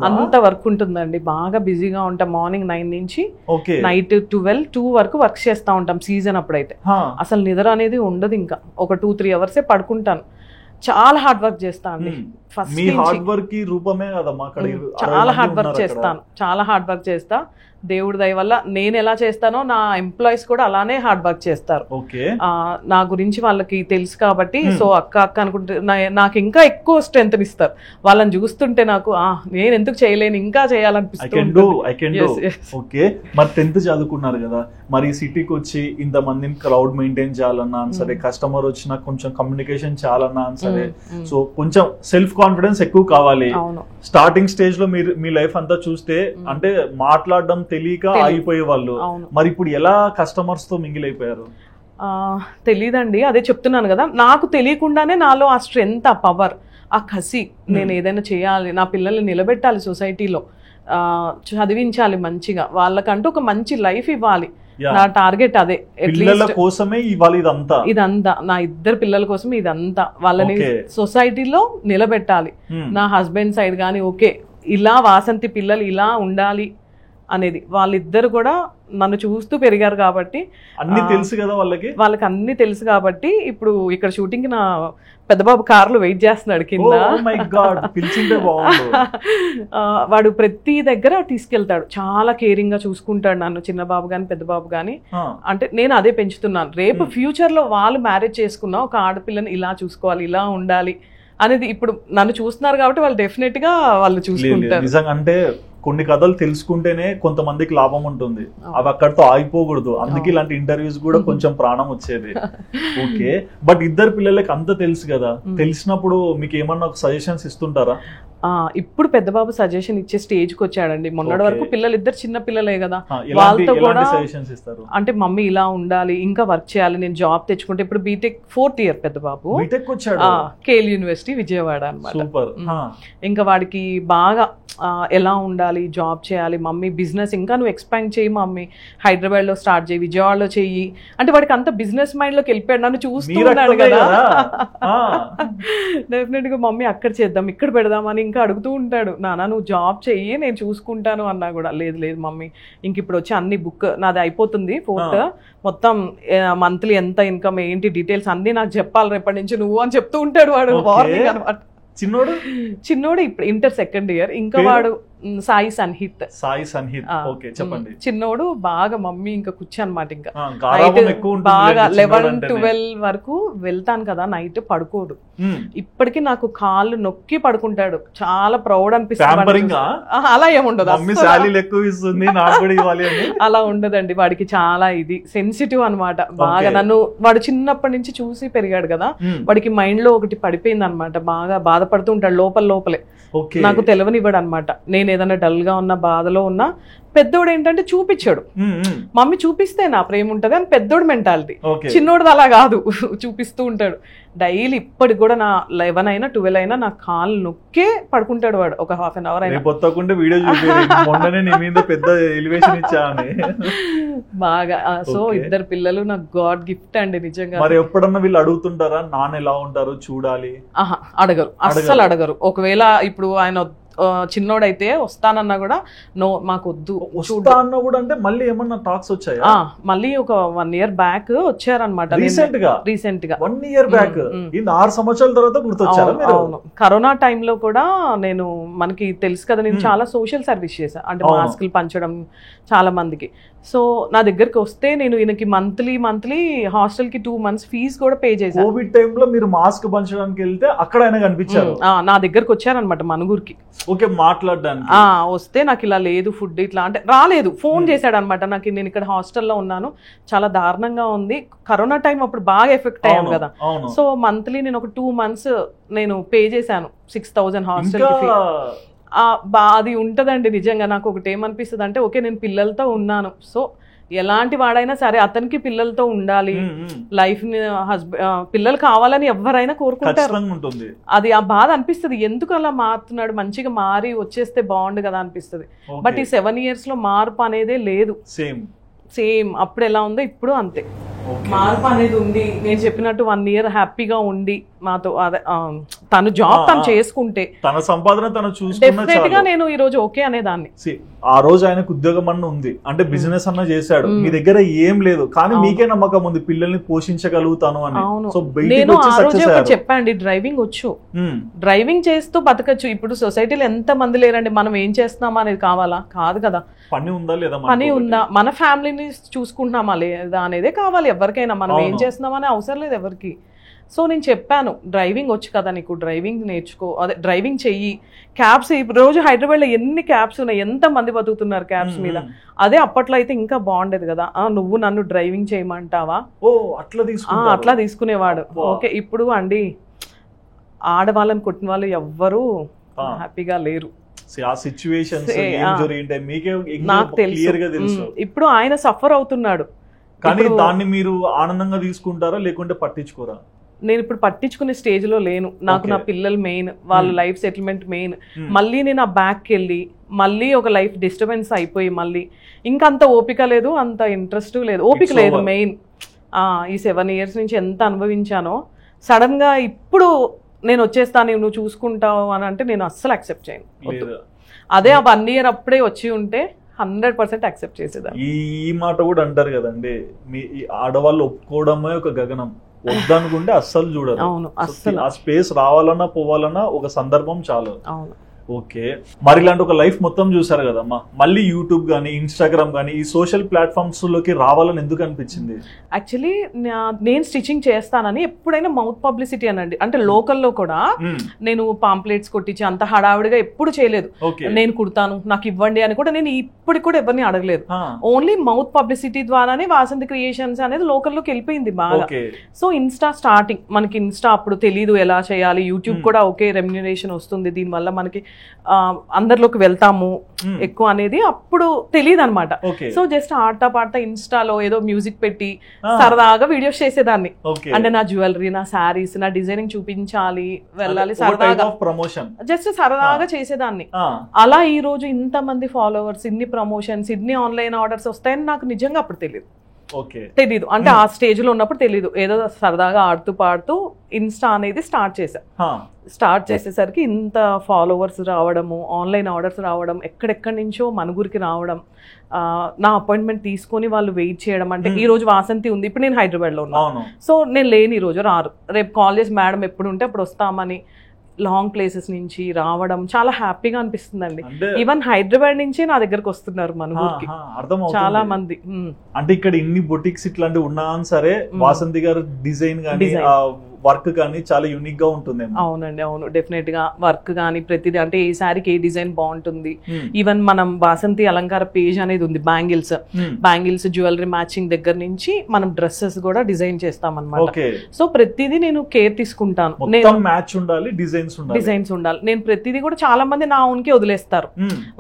Speaker 3: అంత వర్క్ ఉంటుందండి, బాగా బిజీగా ఉంటాం. మార్నింగ్ 9 నుంచి నైట్ 12 వరకు వర్క్ చేస్తా ఉంటాం సీజన్ అప్పుడైతే. అసలు నిద్ర అనేది ఉండదు, ఇంకా ఒక 2-3 hours పడుకుంటాను. చాలా హార్డ్ వర్క్ చేస్తా అండి. ఫస్ట్ చాలా హార్డ్ వర్క్ చేస్తా. దేవుడి దయ వల్ల నేను ఎలా చేస్తానో నా ఎంప్లాయీస్ కూడా అలానే హార్డ్ వర్క్ చేస్తారు. నా గురించి వాళ్ళకి తెలుసు కాబట్టి, సో అక్క అనుకుంటే నాకు ఇంకా ఎక్కువ స్ట్రెంత్ ఇస్తారు. వాళ్ళని చూస్తుంటే నాకు నేను ఎందుకు చేయలేను, ఇంకా చేయాలనిపిస్తుంది.
Speaker 2: ఓకే, మరి 10th చదువుకున్నారు కదా, మరి సిటీకి వచ్చి ఇంత మందిని క్రౌడ్ మెయింటైన్ చేయాలన్నా సరే, కస్టమర్ వచ్చినా కొంచెం కమ్యూనికేషన్ చేయాలన్నా సరే, సో కొంచెం సెల్ఫ్ కాన్ఫిడెన్స్ ఎక్కువ కావాలి. స్టార్టింగ్ స్టేజ్ లో మీరు మీ లైఫ్ అంతా చూస్తే అంటే మాట్లాడడం తెలియక ఆగిపోయే వాళ్ళు, మరి ఇప్పుడు ఎలా కస్టమర్స్ తో మింగిల్ అయిపోయారు?
Speaker 3: తెలీదండి, అదే చెప్తున్నాను కదా, నాకు తెలియకుండానే నాలో ఆ స్ట్రెంగ్త్, ఆ పవర్, ఆ కసి, నేను ఏదైనా చేయాలి, నా పిల్లల్ని నిలబెట్టాలి, సొసైటీలో చదివించాలి మంచిగా, వాళ్ళకంటూ ఒక మంచి లైఫ్ ఇవ్వాలి. నా టార్గెట్ అదే.
Speaker 2: కోసమే
Speaker 3: ఇదంతా నా 2 పిల్లల కోసం ఇదంతా, వాళ్ళని సొసైటీలో నిలబెట్టాలి. నా హస్బెండ్ సైడ్ గానీ ఓకే ఇలా వాసంతి పిల్లలు ఇలా ఉండాలి అనేది, వాళ్ళిద్దరు కూడా నన్ను చూస్తూ పెరిగారు కాబట్టి
Speaker 2: అన్ని తెలుసు కదా
Speaker 3: వాళ్ళకి అన్ని తెలుసు కాబట్టి ఇప్పుడు ఇక్కడ షూటింగ్ కి నా పెద్ద బాబు కార్లో వెయిట్ చేస్తున్నాడు కింద. వాడు ప్రతి దగ్గర తీసుకెళ్తాడు, చాలా కేరింగ్ గా చూసుకుంటాడు నన్ను, చిన్న బాబు గాని పెద్ద బాబు గాని. అంటే నేను అదే పెంచుతున్నాను, రేపు ఫ్యూచర్ లో వాళ్ళు మ్యారేజ్ చేసుకున్నా ఒక ఆడపిల్లని ఇలా చూసుకోవాలి, ఇలా ఉండాలి అనేది ఇప్పుడు నన్ను చూస్తున్నారు కాబట్టి వాళ్ళు డెఫినెట్ గా వాళ్ళు చూసుకుంటారు.
Speaker 2: నిజంగా అంటే కొన్ని కథలు తెలుసుకుంటేనే కొంతమందికి లాభం ఉంటుంది, అవి అక్కడితో ఆగిపోకూడదు. అందుకే ఇలాంటి ఇంటర్వ్యూస్ కూడా కొంచెం ప్రాణం వచ్చేది. ఓకే, బట్ 2 పిల్లలకి అంత తెలుసు కదా, తెలిసినప్పుడు మీకు ఏమన్నా ఒక సజెషన్స్ ఇస్తుంటారా?
Speaker 3: ఇప్పుడు పెద్ద బాబు సజెషన్ ఇచ్చే స్టేజ్ కి వచ్చాడండి. మొన్నటి వరకు పిల్లలు 2 చిన్న పిల్లలే కదా, వాళ్ళతో కూడా అంటే మమ్మీ ఇలా ఉండాలి, ఇంకా వర్క్ చేయాలి, నేను జాబ్ తెచ్చుకుంటే. ఇప్పుడు బీటెక్ 4th year పెద్ద బాబు, కేఎల్ యూనివర్సిటీ విజయవాడ అన్నమాట. ఇంకా వాడికి బాగా ఎలా ఉండాలి, జాబ్ చేయాలి మమ్మీ, బిజినెస్ ఇంకా నువ్వు ఎక్స్పాండ్ చేయి మమ్మీ, హైదరాబాద్ లో స్టార్ట్ చేయి, విజయవాడలో చెయ్యి అంటే వాడికి అంత బిజినెస్ మైండ్ లోకి వెళ్ళిపోయాడు. నన్ను చూస్తున్నాడు కదా, డెఫినెట్ గా మమ్మీ అక్కడ చేద్దాం, ఇక్కడ పెడదామని ఇంకా అడుగుతూ ఉంటాడు. నాన్న నువ్వు జాబ్ చెయ్యి, నేను చూసుకుంటాను అన్నా కూడా, లేదు మమ్మీ ఇంక ఇప్పుడు వచ్చి అన్ని బుక్ నాది అయిపోతుంది 4th, మొత్తం మంత్లీ ఎంత ఇన్కమ్ ఏంటి డీటెయిల్స్ అన్ని నాకు చెప్పాలి రేపటి నుంచి నువ్వు అని చెప్తూ ఉంటాడు వాడు. వార్నింగ్ అనమాట. చిన్నోడు ఇప్పుడు ఇంటర్ సెకండ్ ఇయర్. ఇంకా వాడు సాయి సన్హిత్.
Speaker 2: ఓకే చెప్పండి.
Speaker 3: చిన్నోడు బాగా మమ్మీ ఇంకా కూర్చో అనమాట. ఇంకా
Speaker 2: బాగా
Speaker 3: 11-12 వరకు వెళ్తాను కదా నైట్, పడుకోడు. ఇప్పటికి నాకు కాళ్ళు నొక్కి పడుకుంటాడు. చాలా ప్రౌడ్ అనిపిస్తుంది. అలా ఏముండదు, అలా ఉండదండి. వాడికి చాలా ఇది సెన్సిటివ్ అనమాట బాగా. నన్ను వాడు చిన్నప్పటి నుంచి చూసి పెరిగాడు కదా, వాడికి మైండ్ లో ఒకటి పడిపోయింది అనమాట. బాగా బాధపడుతూ ఉంటాడు లోపలే. నాకు తెలవనివ్వడు అనమాట. నేను ఏదైనా డల్ గా ఉన్నా, బాధలో ఉన్నా, పెద్దోడు ఏంటంటే చూపించాడు. మమ్మీ చూపిస్తే నా ప్రేమ ఉంటది అని పెద్దోడు మెంటాలిటీ. చిన్నోడు అలా కాదు, చూపిస్తూ ఉంటాడు డైలీ. ఇప్పటికి కూడా నా 11 అయినా 12 అయినా నా కాళ్ళు నొక్కే పడుకుంటాడు వాడు. ఒక ½ an hour అయినా బాగా. సో ఇద్దరు పిల్లలు నాకు గాడ్ గిఫ్ట్ అండి నిజంగా.
Speaker 2: మరి ఎప్పుడన్నా వీళ్ళు అడుగుతుంటారా నాన్న ఎలా ఉంటారు చూడాలి?
Speaker 3: అడగరు, అస్సలు అడగరు. ఒకవేళ ఇప్పుడు ఆయన చిన్నోడైతే వస్తానన్నా కూడా నో, మాకు వద్దు.
Speaker 2: కూడా అంటే మళ్ళీ ఏమన్నా టాక్స్ వచ్చాయా?
Speaker 3: మళ్ళీ ఒక 1 year బ్యాక్ వచ్చారనమాట. రీసెంట్ గా
Speaker 2: 1 year బ్యాక్ 6 సంవత్సరాల తర్వాత గుర్తొచ్చారు.
Speaker 3: అవును, కరోనా టైంలో కూడా నేను, మనకి తెలుసు కదా, నేను చాలా సోషల్ సర్వీస్ చేశాను. అంటే మాస్కులు పంచడం చాలా మందికి. సో నా దగ్గరికి వస్తే నేను ఈయనకి మంత్లీ హాస్టల్ కి 2 months ఫీజు కూడా పే చేశాను.
Speaker 2: కోవిడ్ టైంలో మీరు మాస్క్ పంచడానికి వెళ్తే అక్కడ ఆయన కనిపించారు.
Speaker 3: నా దగ్గరకు వచ్చారనమాట మనుగురికి.
Speaker 2: ఓకే, మాట్లాడడానికి
Speaker 3: వస్తే నాకు ఇలా లేదు ఫుడ్ ఇట్లా అంటే రాలేదు. ఫోన్ చేశాడు అనమాట నాకు, నేను ఇక్కడ హాస్టల్లో ఉన్నాను, చాలా దారుణంగా ఉంది. కరోనా టైం అప్పుడు బాగా ఎఫెక్ట్ అయ్యాను కదా. సో మంత్లీ నేను ఒక 2 months నేను పే చేశాను 6,000 హాస్టల్ కి. అది ఉంటదండి నిజంగా. నాకు ఒకటి ఏమనిపిస్తుంది అంటే, ఓకే నేను పిల్లలతో ఉన్నాను, సో ఎలాంటి వాడైనా సరే అతనికి పిల్లలతో ఉండాలి, లైఫ్ ని పిల్లలు కావాలని ఎవరైనా కోరుకుంటారు. అది ఆ బాధ అనిపిస్తుంది, ఎందుకు అలా మారుతున్నాడు, మంచిగా మారి వచ్చేస్తే బాగుండు కదా అనిపిస్తుంది. బట్ ఈ 7 years లో మార్పు అనేదే లేదు. సేమ్ అప్పుడు ఎలా ఉందో ఇప్పుడు అంతే. మార్పు అనేది ఉంది. నేను చెప్పినట్టు 1 year హ్యాపీగా ఉండి మాతో, అదే తను జాబ్ తను చేసుకుంటే,
Speaker 2: తన సంపాదన తను
Speaker 3: డెఫినెట్ గా నేను ఈ రోజు ఓకే అనేదాన్ని.
Speaker 2: ఆ రోజు ఆయనకు ఉద్యోగం అన్న ఉంది, అంటే బిజినెస్ అన్న చేశాడు, మీ దగ్గర ఏం లేదు, కానీ మీకే నమ్మకం ఉంది పిల్లల్ని పోషించగలుగుతాను అని.
Speaker 3: నేను ఆ రోజే చెప్పండి, డ్రైవింగ్ వచ్చు, డ్రైవింగ్ చేస్తూ బతకచ్చు. ఇప్పుడు సొసైటీలో ఎంత మంది లేరండి, మనం ఏం చేస్తున్నామా అనేది కావాలా? కాదు కదా.
Speaker 2: పని ఉందా లేదా,
Speaker 3: పని ఉందా, మన ఫ్యామిలీని చూసుకుంటున్నామా లేదా అనేదే కావాలి ఎవరికైనా. మనం ఏం చేస్తున్నామని అవసరం లేదు ఎవరికి. సో నేను చెప్పాను, డ్రైవింగ్ వచ్చు కదా నీకు, డ్రైవింగ్ నేర్చుకో, అదే డ్రైవింగ్ చెయ్యి. క్యాబ్స్ రోజు హైదరాబాద్లో ఎన్ని క్యాబ్స్ ఉన్నాయి, ఎంత మంది బతుకుతున్నారు క్యాబ్స్ మీద. అదే అప్పట్లో అయితే ఇంకా బాగుండేది కదా. నువ్వు నన్ను డ్రైవింగ్ చేయమంటావా, అట్లా తీసుకునేవాడు. ఓకే, ఇప్పుడు అండి ఆడవాళ్ళని కొట్టిన వాళ్ళు ఎవ్వరూ హ్యాపీగా లేరు. నాకు తెలుసు. ఇప్పుడు ఆయన సఫర్ అవుతున్నాడు,
Speaker 2: కానీ దాన్ని మీరు ఆనందంగా తీసుకుంటారా లేకుంటే పట్టించుకోరా?
Speaker 3: నేను ఇప్పుడు పట్టించుకునే స్టేజ్ లో లేను. నాకు నా పిల్లలు మెయిన్, వాళ్ళ లైఫ్ సెటిల్మెంట్ మెయిన్. మళ్ళీ నేను ఆ బ్యాక్కి వెళ్ళి మళ్ళీ ఒక లైఫ్ డిస్టర్బెన్స్ అయిపోయి మళ్ళీ ఇంకా అంత ఓపిక లేదు, అంత ఇంట్రెస్ట్ లేదు, ఓపిక లేదు మెయిన్. ఈ 7 years నుంచి ఎంత అనుభవించానో, సడన్ గా ఇప్పుడు నేను వచ్చేస్తాను నువ్వు చూసుకుంటావు అని అంటే నేను అస్సలు యాక్సెప్ట్ చేయను. అదే ఆ 1 year అప్పుడే వచ్చి ఉంటే 100% యాక్సెప్ట్ చేసేదాన్ని.
Speaker 2: ఈ మాట కూడా అంటారు కదండి, మీ ఆడవాళ్ళు ఒప్పుకోవడమే ఒక గగనం, వద్దనుకుంటే అస్సలు చూడరు.
Speaker 3: అవును, అస్సలు.
Speaker 2: ఆ స్పేస్ రావాలన్నా పోవాలన్నా ఒక సందర్భం చాలు.
Speaker 3: అవును.
Speaker 2: ఓకే, మరి ఇలాంటి ఒక లైఫ్ మొత్తం చూసారు కదమ్మా, మళ్ళీ యూట్యూబ్ కానీ ఇన్స్టాగ్రామ్ కానీ ఈ సోషల్ ప్లాట్ఫామ్స్ లోకి రావాలని ఎందుకు అనిపించింది?
Speaker 3: యాక్చువల్లీ నేను స్టిచ్చింగ్ చేస్తానని ఎప్పుడైనా మౌత్ పబ్లిసిటీ అనండి, అంటే లోకల్లో కూడా నేను పాంప్లెట్స్ కొట్టించి అంత హడావిడిగా ఎప్పుడు చేయలేదు. నేను కుడతాను నాకు ఇవ్వండి అని కూడా నేను ఇప్పటికి కూడా ఎవరిని అడగలేదు. ఓన్లీ మౌత్ పబ్లిసిటీ ద్వారానే వాసంతి క్రియేషన్స్ అనేది లోకల్లోకి వెళ్ళిపోయింది బాగా. సో ఇన్స్టా స్టార్టింగ్, మనకి ఇన్స్టా అప్పుడు తెలీదు ఎలా చేయాలి, యూట్యూబ్ కూడా ఓకే రెమ్యునరేషన్ వస్తుంది దీనివల్ల మనకి అందరిలోకి వెళ్తాము ఎక్కువ అనేది అప్పుడు తెలియదు అనమాట. సో జస్ట్ ఆడతా పాడతా ఇన్స్టాలో ఏదో మ్యూజిక్ పెట్టి సరదాగా వీడియోస్ చేసేదాన్ని. అంటే నా జ్యువెలరీ, నా శారీస్, నా డిజైనింగ్ చూపించాలి, వెళ్ళాలి, సరదాగా ప్రమోషన్, జస్ట్ సరదాగా చేసేదాన్ని. అలా ఈ రోజు ఇంత మంది ఫాలోవర్స్, ఇన్ని ప్రమోషన్స్, ఇన్ని ఆన్లైన్ ఆర్డర్స్ వస్తాయని నాకు నిజంగా అప్పుడు తెలియదు. తెలీదు, అంటే ఆ స్టేజ్ లో ఉన్నప్పుడు తెలీదు. ఏదో సరదాగా ఆడుతూ పాడుతూ ఇన్స్టా అనేది స్టార్ట్ చేశా. స్టార్ట్ చేసేసరికి ఇంత ఫాలోవర్స్ రావడము, ఆన్లైన్ ఆర్డర్స్ రావడం, ఎక్కడెక్కడి నుంచో మనుగురికి రావడం, నా అపాయింట్మెంట్ తీసుకొని వాళ్ళు వెయిట్ చేయడం. అంటే ఈ రోజు వాసంతి ఉంది, ఇప్పుడు నేను హైదరాబాద్ లో ఉన్నాను, సో నేను లేని ఈ రోజు రారు, రేపు కాల్ చేసి మేడం ఎప్పుడు ఉంటే అప్పుడు వస్తామని లాంగ్ ప్లేసెస్ నుంచి రావడం చాలా హ్యాపీగా అనిపిస్తుందండి.
Speaker 2: అంటే
Speaker 3: ఈవెన్ హైదరాబాద్ నుంచే నా దగ్గరకు వస్తున్నారు మన ఊరికి
Speaker 2: అర్థం
Speaker 3: చాలా మంది.
Speaker 2: అంటే ఇక్కడ ఇన్ని బొటిక్స్ ఇట్లాంటివి ఉన్నా సరే వాసంతి గారు డిజైన్ గానీ వర్క్ కానీ చాలా యూనిక్ గా ఉంటుంది.
Speaker 3: అవునండి, అవును, డెఫినెట్ గా వర్క్ కానీ ప్రతిదీ, అంటే ఏ శారీకి ఏ డిజైన్ బాగుంటుంది. ఈవెన్ మనం వాసంతి అలంకార పేజ్ అనేది ఉంది, బ్యాంగిల్స్ జ్యువెలరీ మ్యాచింగ్ దగ్గర నుంచి మనం డ్రెస్సెస్ కూడా డిజైన్ చేస్తాం అన్నమాట. సో ప్రతిదీ నేను కేర్ తీసుకుంటాను.
Speaker 2: మ్యాచ్ ఉండాలి,
Speaker 3: డిజైన్స్ ఉండాలి. నేను ప్రతిదీ కూడా చాలా మంది నా ఓన్కి వదిలేస్తారు.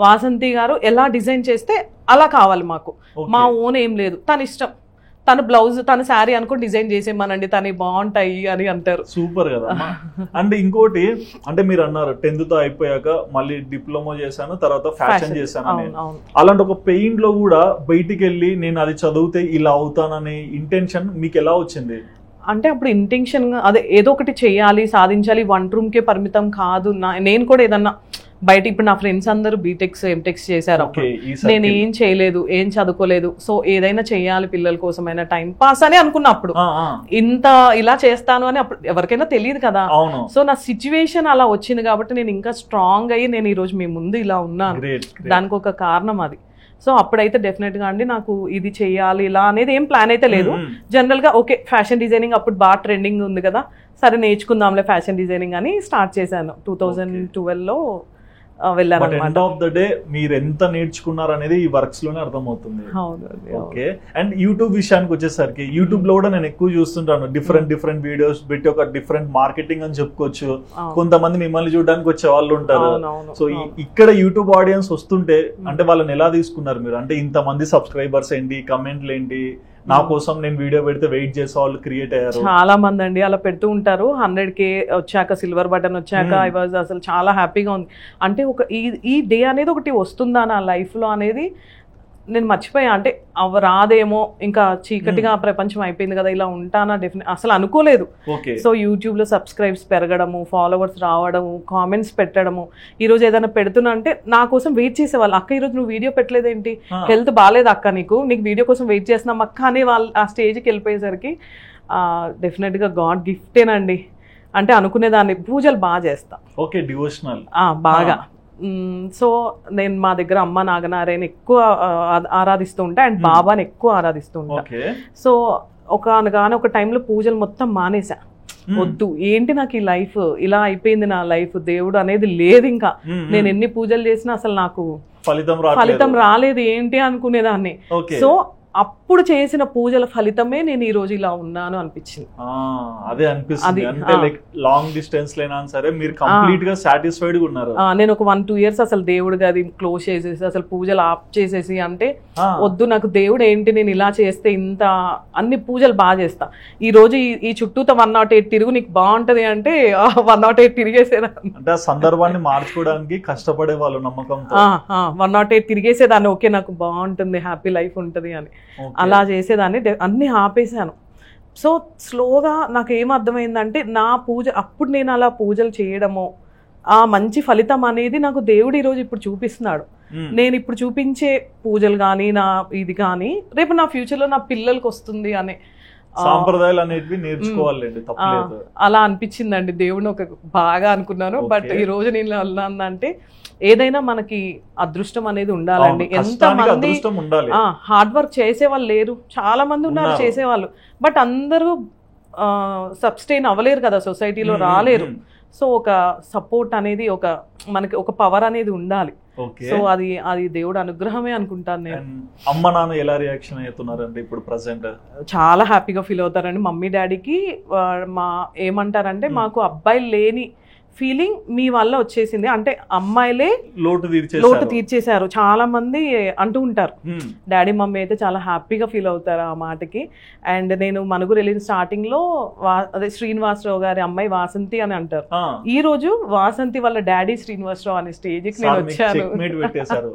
Speaker 3: వాసంతి గారు ఎలా డిజైన్ చేస్తే అలా కావాలి మాకు, మా ఓన్ ఏం లేదు, తన ఇష్టం, తన బ్లౌజ్ తన శారీ అనుకుని డిజైన్ చేసేమనండి, తను బాగుంటాయి అని అంటారు.
Speaker 2: సూపర్ కదా. అంటే ఇంకోటి, అంటే మీరు అన్నారు 10th తో అయిపోయాక మళ్ళీ డిప్లొమా చేశాను, తర్వాత ఫ్యాషన్ చేశాను. అలాంటి ఒక పెయిన్ లో కూడా బయటికి వెళ్ళి నేను అది చదివితే ఇలా అవుతాననే ఇంటెన్షన్ మీకు ఎలా వచ్చింది?
Speaker 3: అంటే అప్పుడు ఇంటెన్షన్ అదే ఏదో ఒకటి చెయ్యాలి, సాధించాలి, 1 room కే పరిమితం కాదు. నేను కూడా ఏదన్నా బయట, ఇప్పుడు నా ఫ్రెండ్స్ అందరూ బీటెక్స్ ఎంటెక్స్ చేశారు, నేను ఏం చేయలేదు, ఏం చదువుకోలేదు. సో ఏదైనా చెయ్యాలి పిల్లల కోసమైనా, టైం పాస్ అని అనుకున్నప్పుడు ఇంత ఇలా చేస్తాను అని అప్పుడు ఎవరికైనా తెలియదు కదా. సో నా సిచ్యువేషన్ అలా వచ్చింది కాబట్టి నేను ఇంకా స్ట్రాంగ్ అయ్యి నేను ఈ రోజు మీ ముందు ఇలా ఉన్నాను. దానికి ఒక కారణం అది. సో అప్పుడైతే డెఫినెట్ గా అండి నాకు ఇది చెయ్యాలి ఇలా అనేది ఏం ప్లాన్ అయితే లేదు. జనరల్ గా ఓకే ఫ్యాషన్ డిజైనింగ్ అప్పుడు బాగా ట్రెండింగ్ ఉంది కదా, సరే నేర్చుకుందాంలే ఫ్యాషన్ డిజైనింగ్ అని స్టార్ట్ చేశాను. 2012లో వెళ్ళాను.
Speaker 2: ఎండ్ ఆఫ్ ద డే మీరు ఎంత నేర్చుకున్నారు అనేది ఈ వర్క్స్ లోనే అర్థమవుతుంది. ఓకే. అండ్ యూట్యూబ్ విషయానికి వచ్చేసరికి, యూట్యూబ్ లో కూడా నేను ఎక్కువ చూస్తుంటాను, డిఫరెంట్ వీడియోస్ పెట్టి ఒక డిఫరెంట్ మార్కెటింగ్ అని చెప్పుకోవచ్చు. కొంతమంది మిమ్మల్ని చూడడానికి వచ్చే వాళ్ళు ఉంటారు. సో ఇక్కడ యూట్యూబ్ ఆడియన్స్ వస్తుంటే అంటే వాళ్ళని ఎలా తీసుకున్నారు మీరు? అంటే ఇంతమంది సబ్స్క్రైబర్స్ ఏంటి, కమెంట్లు ఏంటి, నా కోసం నేను వీడియో పెడితే వెయిట్ చేసే వాళ్ళు క్రియేట్ అయ్యారు
Speaker 3: చాలా మంది అండి, అలా పెడుతూ ఉంటారు. 100K వచ్చాక, సిల్వర్ బటన్ వచ్చాక ఐ వాజ్ అసలు చాలా హ్యాపీగా ఉంది. అంటే ఒక ఈ డే అనేది ఒకటి వస్తుందా నా లైఫ్ లో అనేది నేను మర్చిపోయా. అంటే రాదేమో, ఇంకా చీకటిగా ప్రపంచం అయిపోయింది కదా, ఇలా ఉంటానా డెఫినెట్ అసలు అనుకోలేదు. సో యూట్యూబ్ లో సబ్స్క్రైబ్స్ పెరగడము, ఫాలోవర్స్ రావడము, కామెంట్స్ పెట్టడము, ఈ రోజు ఏదైనా పెడుతున్నా అంటే నా కోసం వెయిట్ చేసేవాళ్ళు. అక్క ఈ రోజు నువ్వు వీడియో పెట్టలేదేంటి, హెల్త్ బాగాలేదు అక్క, నీకు వీడియో కోసం వెయిట్ చేస్తున్నాం అక్క అని వాళ్ళు ఆ స్టేజ్కి వెళ్ళిపోయేసరికి డెఫినెట్ గా గాడ్ గిఫ్టేనండి. అంటే అనుకునేదాన్ని పూజలు బాగా చేస్తా.
Speaker 2: ఓకే, డివోషనల్ బాగా.
Speaker 3: సో నేను మా దగ్గర అమ్మ నాగనారాయణ ఎక్కువ ఆరాధిస్తూ ఉంటా అండ్ బాబాని ఎక్కువ ఆరాధిస్తూ ఉంటా. సో ఒక టైంలో పూజలు మొత్తం మానేసా. వద్దు, ఏంటి నాకు ఈ లైఫ్ ఇలా అయిపోయింది, నా లైఫ్ దేవుడు అనేది లేదు ఇంకా, నేను ఎన్ని పూజలు చేసినా అసలు నాకు ఫలితం రాలేదు ఏంటి అనుకునేదాన్ని. సో అప్పుడు చేసిన పూజల ఫలితమే నేను ఈ రోజు ఇలా ఉన్నాను అనిపించింది.
Speaker 2: అదే అనిపిస్తుంది. అంటే లైక్ లాంగ్ డిస్టెన్స్ లేనా సరే మీరు కంప్లీట్ గా సాటిస్ఫైడ్ గా ఉన్నారు.
Speaker 3: నేను ఒక 1-2 years అసలు దేవుడు గది క్లోజ్ చేసేసి అసలు పూజలు ఆఫ్ చేసేసి, అంటే వద్దు నాకు దేవుడు ఏంటి, నేను ఇలా చేస్తే ఇంత అన్ని పూజలు బాగా చేస్తా, ఈ రోజు ఈ చుట్టూతో 108 తిరుగు నీకు బాగుంటది అంటే 108 తిరిగేసేదాన్ని.
Speaker 2: అంటే ఆ సందర్భాన్ని మార్చుకోవడానికి కష్టపడే వాళ్ళు నమ్మకంతో
Speaker 3: 108 తిరిగేసేదాన్ని. ఓకే నాకు బాగుంటుంది, హ్యాపీ లైఫ్ ఉంటుంది అని అలా చేసేదాన్ని. అన్ని ఆపేశాను. సో స్లోగా నాకు ఏం అర్థమైందంటే నా పూజ అప్పుడు నేను అలా పూజలు చేయడము, ఆ మంచి ఫలితం అనేది నాకు దేవుడు ఈరోజు ఇప్పుడు చూపిస్తున్నాడు. నేను ఇప్పుడు చూపించే పూజలు కానీ నా ఇది కానీ రేపు నా ఫ్యూచర్ లో నా పిల్లలకి వస్తుంది అనే
Speaker 2: సాంప్రదాయాలు అనేటివి నేర్చుకోవాలండి, తప్పలేదు.
Speaker 3: అలా అనిపించిందండి, దేవుడిని ఒక బాగా అనుకున్నాను. బట్ ఈ రోజు నేను అన్నానంటే ఏదైనా మనకి అదృష్టం అనేది ఉండాలండి. ఎంతమంది హార్డ్ వర్క్ చేసే వాళ్ళు లేరు, చాలా మంది ఉన్నారు చేసేవాళ్ళు, బట్ అందరూ సబ్స్టైన్ అవ్వలేరు కదా, సొసైటీలో రాలేరు. సో ఒక సపోర్ట్ అనేది మనకి ఒక పవర్ అనేది ఉండాలి. సో అది దేవుడు అనుగ్రహమే అనుకుంటాను నేను.
Speaker 2: అమ్మ నాన్న ఎలా రియాక్షన్ అవుతున్నారండి ఇప్పుడు ప్రెసెంట్?
Speaker 3: చాలా హ్యాపీగా ఫీల్ అవుతారండి. మమ్మీ డాడీకి ఏమంటారంటే మాకు అబ్బాయి లేని ఫీలింగ్ మీ వల్ల వచ్చేసింది, అంటే అమ్మాయిలే లోటు తీర్చేశారు చాలా మంది అంటూ ఉంటారు. డాడీ మమ్మీ అయితే చాలా హ్యాపీగా ఫీల్ అవుతారు ఆ మాటకి. అండ్ నేను మనుగురు వెళ్ళిన స్టార్టింగ్ లో అదే శ్రీనివాసరావు గారి అమ్మాయి వాసంతి అని అంటారు. ఈ రోజు వాసంతి వాళ్ళ డాడీ శ్రీనివాసరావు అనే స్టేజ్ కి నేను వచ్చాను.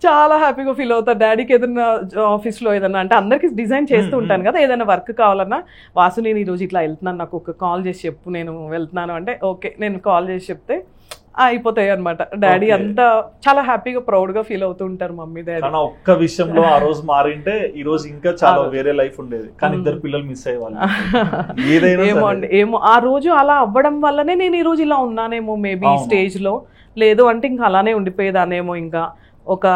Speaker 3: చాలా హ్యాపీగా ఫీల్ అవుతారు. డాడీకి ఏదైనా ఆఫీస్ లో ఏదన్నా అంటే అందరికి డిజైన్ చేస్తూ ఉంటాను కదా, ఏదైనా వర్క్ కావాలన్నా వాసు నేను ఈ రోజు ఇట్లా వెళ్తున్నాను, నాకు ఒక కాల్ చేసి చెప్పు నేను వెళ్తున్నాను అంటే ఓకే నేను కాల్ చేసి చెప్తే అయిపోతాయి అనమాట. డాడీ అంతా చాలా హ్యాపీగా ప్రౌడ్ గా ఫీల్ అవుతూ ఉంటారు మమ్మీ డాడీ.
Speaker 2: ఒక్క విషయంలో ఆ రోజు మారింటే ఈ రోజు ఇంకా చాలా వేరే లైఫ్ ఉండేది, కానీ ఇద్దరు పిల్లలు మిస్ అయ్యేవాళ్ళు.
Speaker 3: ఏమో అండి, ఏమో ఆ రోజు అలా అవ్వడం వల్లనే నేను ఈ రోజు ఇలా ఉన్నానేమో మేబీ ఈ స్టేజ్ లో. లేదు అంటే ఇంకా అలానే ఉండిపోయేదానేమో. ఇంకా ఒక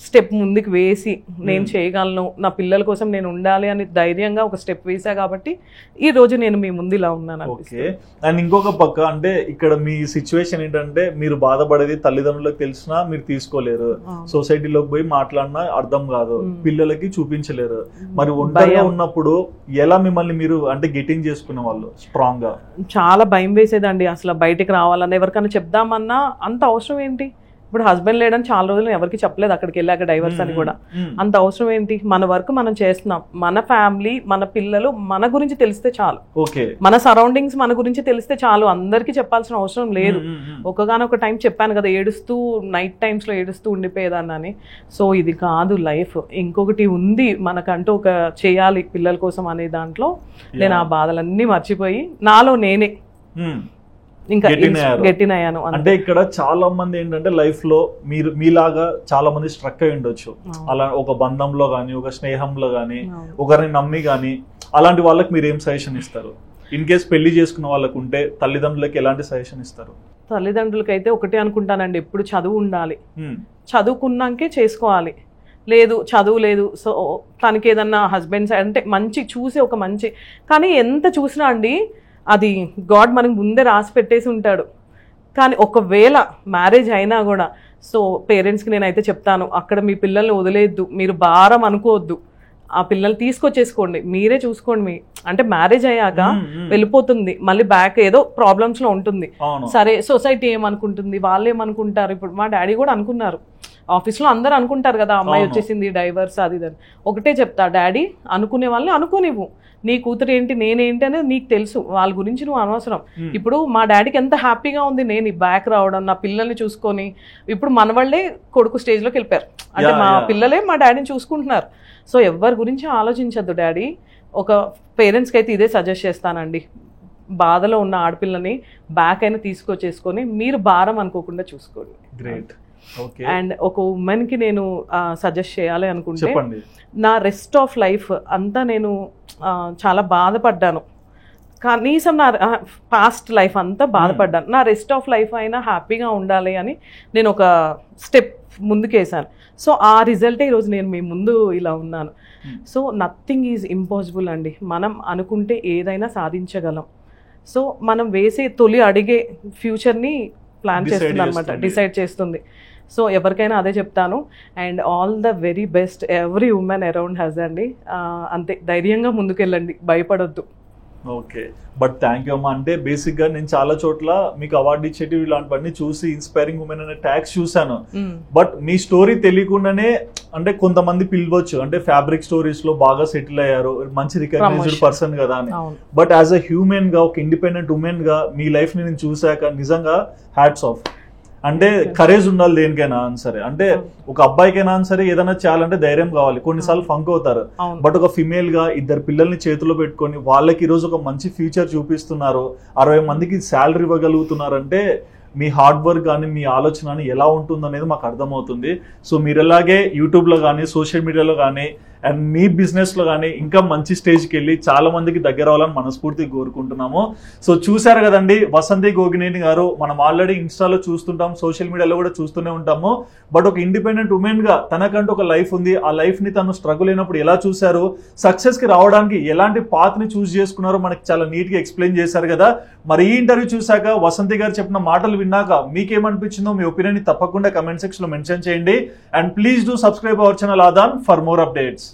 Speaker 3: స్టెప్ ముందుకు వేసి నేను చేయగలను, నా పిల్లల కోసం నేను ఉండాలి అని ధైర్యంగా ఒక స్టెప్ వేసా కాబట్టి ఈ రోజు నేను మీ ముందు ఇలా ఉన్నాను.
Speaker 2: ఓకే. అండ్ ఇంకొక పక్క అంటే ఇక్కడ మీ సిచ్యువేషన్ ఏంటంటే మీరు బాధపడేది తల్లిదండ్రులకు తెలిసినా మీరు తీసుకోలేరు, సొసైటీలోకి పోయి మాట్లాడినా అర్థం కాదు, పిల్లలకి చూపించలేరు. మరి ఒంటరిగా ఉన్నప్పుడు ఎలా మిమ్మల్ని మీరు అంటే గెటింగ్ చేసుకునే వాళ్ళు స్ట్రాంగ్ గా?
Speaker 3: చాలా భయం వేసేదండి అసలు బయటికి రావాలన్నా, ఎవరికైనా చెప్దామన్నా అంత అవసరం ఏంటి. ఇప్పుడు హస్బెండ్ లేడని చాలా రోజులు ఎవరికి చెప్పలేదు అక్కడికి వెళ్ళాక డైవర్స్ అని కూడా. అంత అవసరం ఏంటి, మన వర్క్ మనం చేస్తున్నాం, మన ఫ్యామిలీ మన పిల్లలు మన గురించి తెలిస్తే చాలు, మన సరౌండింగ్స్ మన గురించి తెలిస్తే చాలు, అందరికీ చెప్పాల్సిన అవసరం లేదు. ఒకగానొక టైం చెప్పాను కదా, ఏడుస్తూ నైట్ టైమ్స్ లో ఏడుస్తూ ఉండిపోయేదాన్ని. సో ఇది కాదు లైఫ్, ఇంకొకటి ఉంది మనకంటూ ఒక చేయాలి పిల్లల కోసం అనే దాంట్లో నేను ఆ బాధలన్నీ మర్చిపోయి నాలో నేనే ఇంకా గట్టినయ్యాను.
Speaker 2: అంటే ఇక్కడ చాలా మంది ఏంటంటే లైఫ్ లో మీరు మీలాగా చాలా మంది స్ట్రక్ అయి ఉండొచ్చు, అలా ఒక బంధంలో గానీ ఒక స్నేహంలో గానీ ఒకరిని నమ్మి గానీ. అలాంటి వాళ్ళకి మీరు ఏం సజెషన్ ఇస్తారు? ఇన్ కేస్ పెళ్లి చేసుకున్న వాళ్ళకు ఉంటే తల్లిదండ్రులకి ఎలాంటి సజెషన్ ఇస్తారు?
Speaker 3: తల్లిదండ్రులకైతే ఒకటే అనుకుంటానండి, ఎప్పుడు చదువు ఉండాలి, చదువుకున్నాకే చేసుకోవాలి. లేదు చదువు లేదు, సో తనకి ఏదన్నా హస్బెండ్స్ అంటే మంచి చూసి ఒక మంచి, కానీ ఎంత చూసినా అండి అది గాడ్ మనకి ముందే రాసి పెట్టేసి ఉంటాడు. కానీ ఒకవేళ మ్యారేజ్ అయినా కూడా సో పేరెంట్స్కి నేనైతే చెప్తాను, అక్కడ మీ పిల్లల్ని వదిలేయద్దు, మీరు భారం అనుకోవద్దు, ఆ పిల్లల్ని తీసుకొచ్చేసుకోండి, మీరే చూసుకోండి. మీ అంటే మ్యారేజ్ అయ్యాక వెళ్ళిపోతుంది, మళ్ళీ బ్యాక్ ఏదో ప్రాబ్లమ్స్ లో ఉంటుంది. సరే సొసైటీ ఏమనుకుంటుంది, వాళ్ళు ఏమనుకుంటారు. ఇప్పుడు మా డాడీ కూడా అనుకున్నారు, ఆఫీస్లో అందరూ అనుకుంటారు కదా అమ్మాయి వచ్చేసింది డైవర్స్ అది ఇది. ఒకటే చెప్తా, డాడీ అనుకునే వాళ్ళని అనుకోనివ్వు, నీ కూతురు ఏంటి నేనేంటి అనేది నీకు తెలుసు, వాళ్ళ గురించి నువ్వు అనవసరం. ఇప్పుడు మా డాడీకి ఎంత హ్యాపీగా ఉంది నేను ఈ బ్యాక్ రావడం, నా పిల్లల్ని చూసుకొని. ఇప్పుడు మన వాళ్ళే కొడుకు స్టేజ్లోకి వెళ్ళిపోయారు, అంటే మా పిల్లలే మా డాడీని చూసుకుంటున్నారు. సో ఎవరి గురించి ఆలోచించద్దు డాడీ. ఒక పేరెంట్స్కి అయితే ఇదే సజెస్ట్ చేస్తానండి, బాధలో ఉన్న ఆడపిల్లని బ్యాక్ అయినా తీసుకొచ్చేసుకొని మీరు భారం అనుకోకుండా చూసుకోండి.
Speaker 2: గ్రేట్.
Speaker 3: అండ్ ఒక ఉమెన్ కి నేను సజెస్ట్ చేయాలి అనుకుంటే, నా రెస్ట్ ఆఫ్ లైఫ్ అంతా నేను చాలా బాధపడ్డాను, కనీసం నా పాస్ట్ లైఫ్ అంతా బాధపడ్డాను, నా రెస్ట్ ఆఫ్ లైఫ్ అయినా హ్యాపీగా ఉండాలి అని నేను ఒక స్టెప్ ముందుకేసాను. సో ఆ రిజల్టే ఈరోజు నేను మీ ముందు ఇలా ఉన్నాను. సో నథింగ్ ఈజ్ ఇంపాసిబుల్ అండి, మనం అనుకుంటే ఏదైనా సాధించగలం. సో మనం వేసే తొలి అడిగే ఫ్యూచర్ని ప్లాన్ చేస్తుంది అనమాట, డిసైడ్ చేస్తుంది. సో ఎవరికైనా అదే చెప్తాను. And all the very best every women around హజ్ అండి. అంతే, ధైర్యంగా ముందుకెళ్ళండి, భయపడొద్దు.
Speaker 2: ఓకే, బట్ థ్యాంక్ యూ అమ్మా. అంటే బేసిక్ గా నేను చాలా చోట్ల మీకు అవార్డు ఇచ్చేటివి ఇలాంటివన్నీ చూసి ఇన్స్పైరింగ్ ఉమెన్ అనే ట్యాగ్స్ చూసాను. బట్ మీ స్టోరీ తెలియకుండానే అంటే కొంతమంది పిలవచ్చు, అంటే ఫ్యాబ్రిక్ స్టోరీస్ లో బాగా సెటిల్ అయ్యారు, మంచి రికగ్నైజ్డ్ పర్సన్ కదా అని. బట్ యాజ్ అ హ్యూమన్ గా, ఒక ఇండిపెండెంట్ ఉమెన్ గా మీ లైఫ్ ని నేను చూసాక నిజంగా హ్యాట్స్ ఆఫ్. అంటే కరేజ్ ఉండాలి దేనికైనా సరే, అంటే ఒక అబ్బాయికైనా సరే ఏదైనా చేయాలంటే ధైర్యం కావాలి, కొన్నిసార్లు ఫంక్ అవుతారు. బట్ ఒక ఫిమేల్ గా ఇద్దరు పిల్లల్ని చేతిలో పెట్టుకొని వాళ్ళకి ఈరోజు ఒక మంచి ఫ్యూచర్ చూపిస్తున్నారు, 60 మందికి శాలరీ ఇవ్వగలుగుతున్నారు అంటే మీ హార్డ్ వర్క్ కానీ మీ ఆలోచన ఎలా ఉంటుంది అనేది మాకు అర్థమవుతుంది. సో మీరు ఎలాగే యూట్యూబ్లో కానీ సోషల్ మీడియాలో కానీ అండ్ మీ బిజినెస్లో కానీ ఇంకా మంచి స్టేజ్కి వెళ్ళి చాలా మందికి దగ్గర అవ్వాలని మనస్ఫూర్తిగా కోరుకుంటున్నాము. సో చూసారు కదండి వసంతి గోగినేని గారు, మనం ఆల్రెడీ ఇన్స్టాలో చూస్తుంటాం, సోషల్ మీడియాలో కూడా చూస్తూనే ఉంటాము. బట్ ఒక ఇండిపెండెంట్ ఉమెన్ గా తనకంటూ ఒక లైఫ్ ఉంది, ఆ లైఫ్ ని తను స్ట్రగుల్ అయినప్పుడు ఎలా చూశారు, సక్సెస్ కి రావడానికి ఎలాంటి పాత్ ని చూస్ చేసుకున్నారో మనకి చాలా నీట్ గా ఎక్స్ప్లెయిన్ చేశారు కదా. మరి ఈ ఇంటర్వ్యూ చూసాక, వసంతి గారు చెప్పిన మాటలు విన్నాక మీకేమనిపించిందో మీ ఒపీనియన్ తప్పకుండా కమెంట్ సెక్షన్ లో మెన్షన్ చేయండి. And please do subscribe our channel Aadhan for more updates.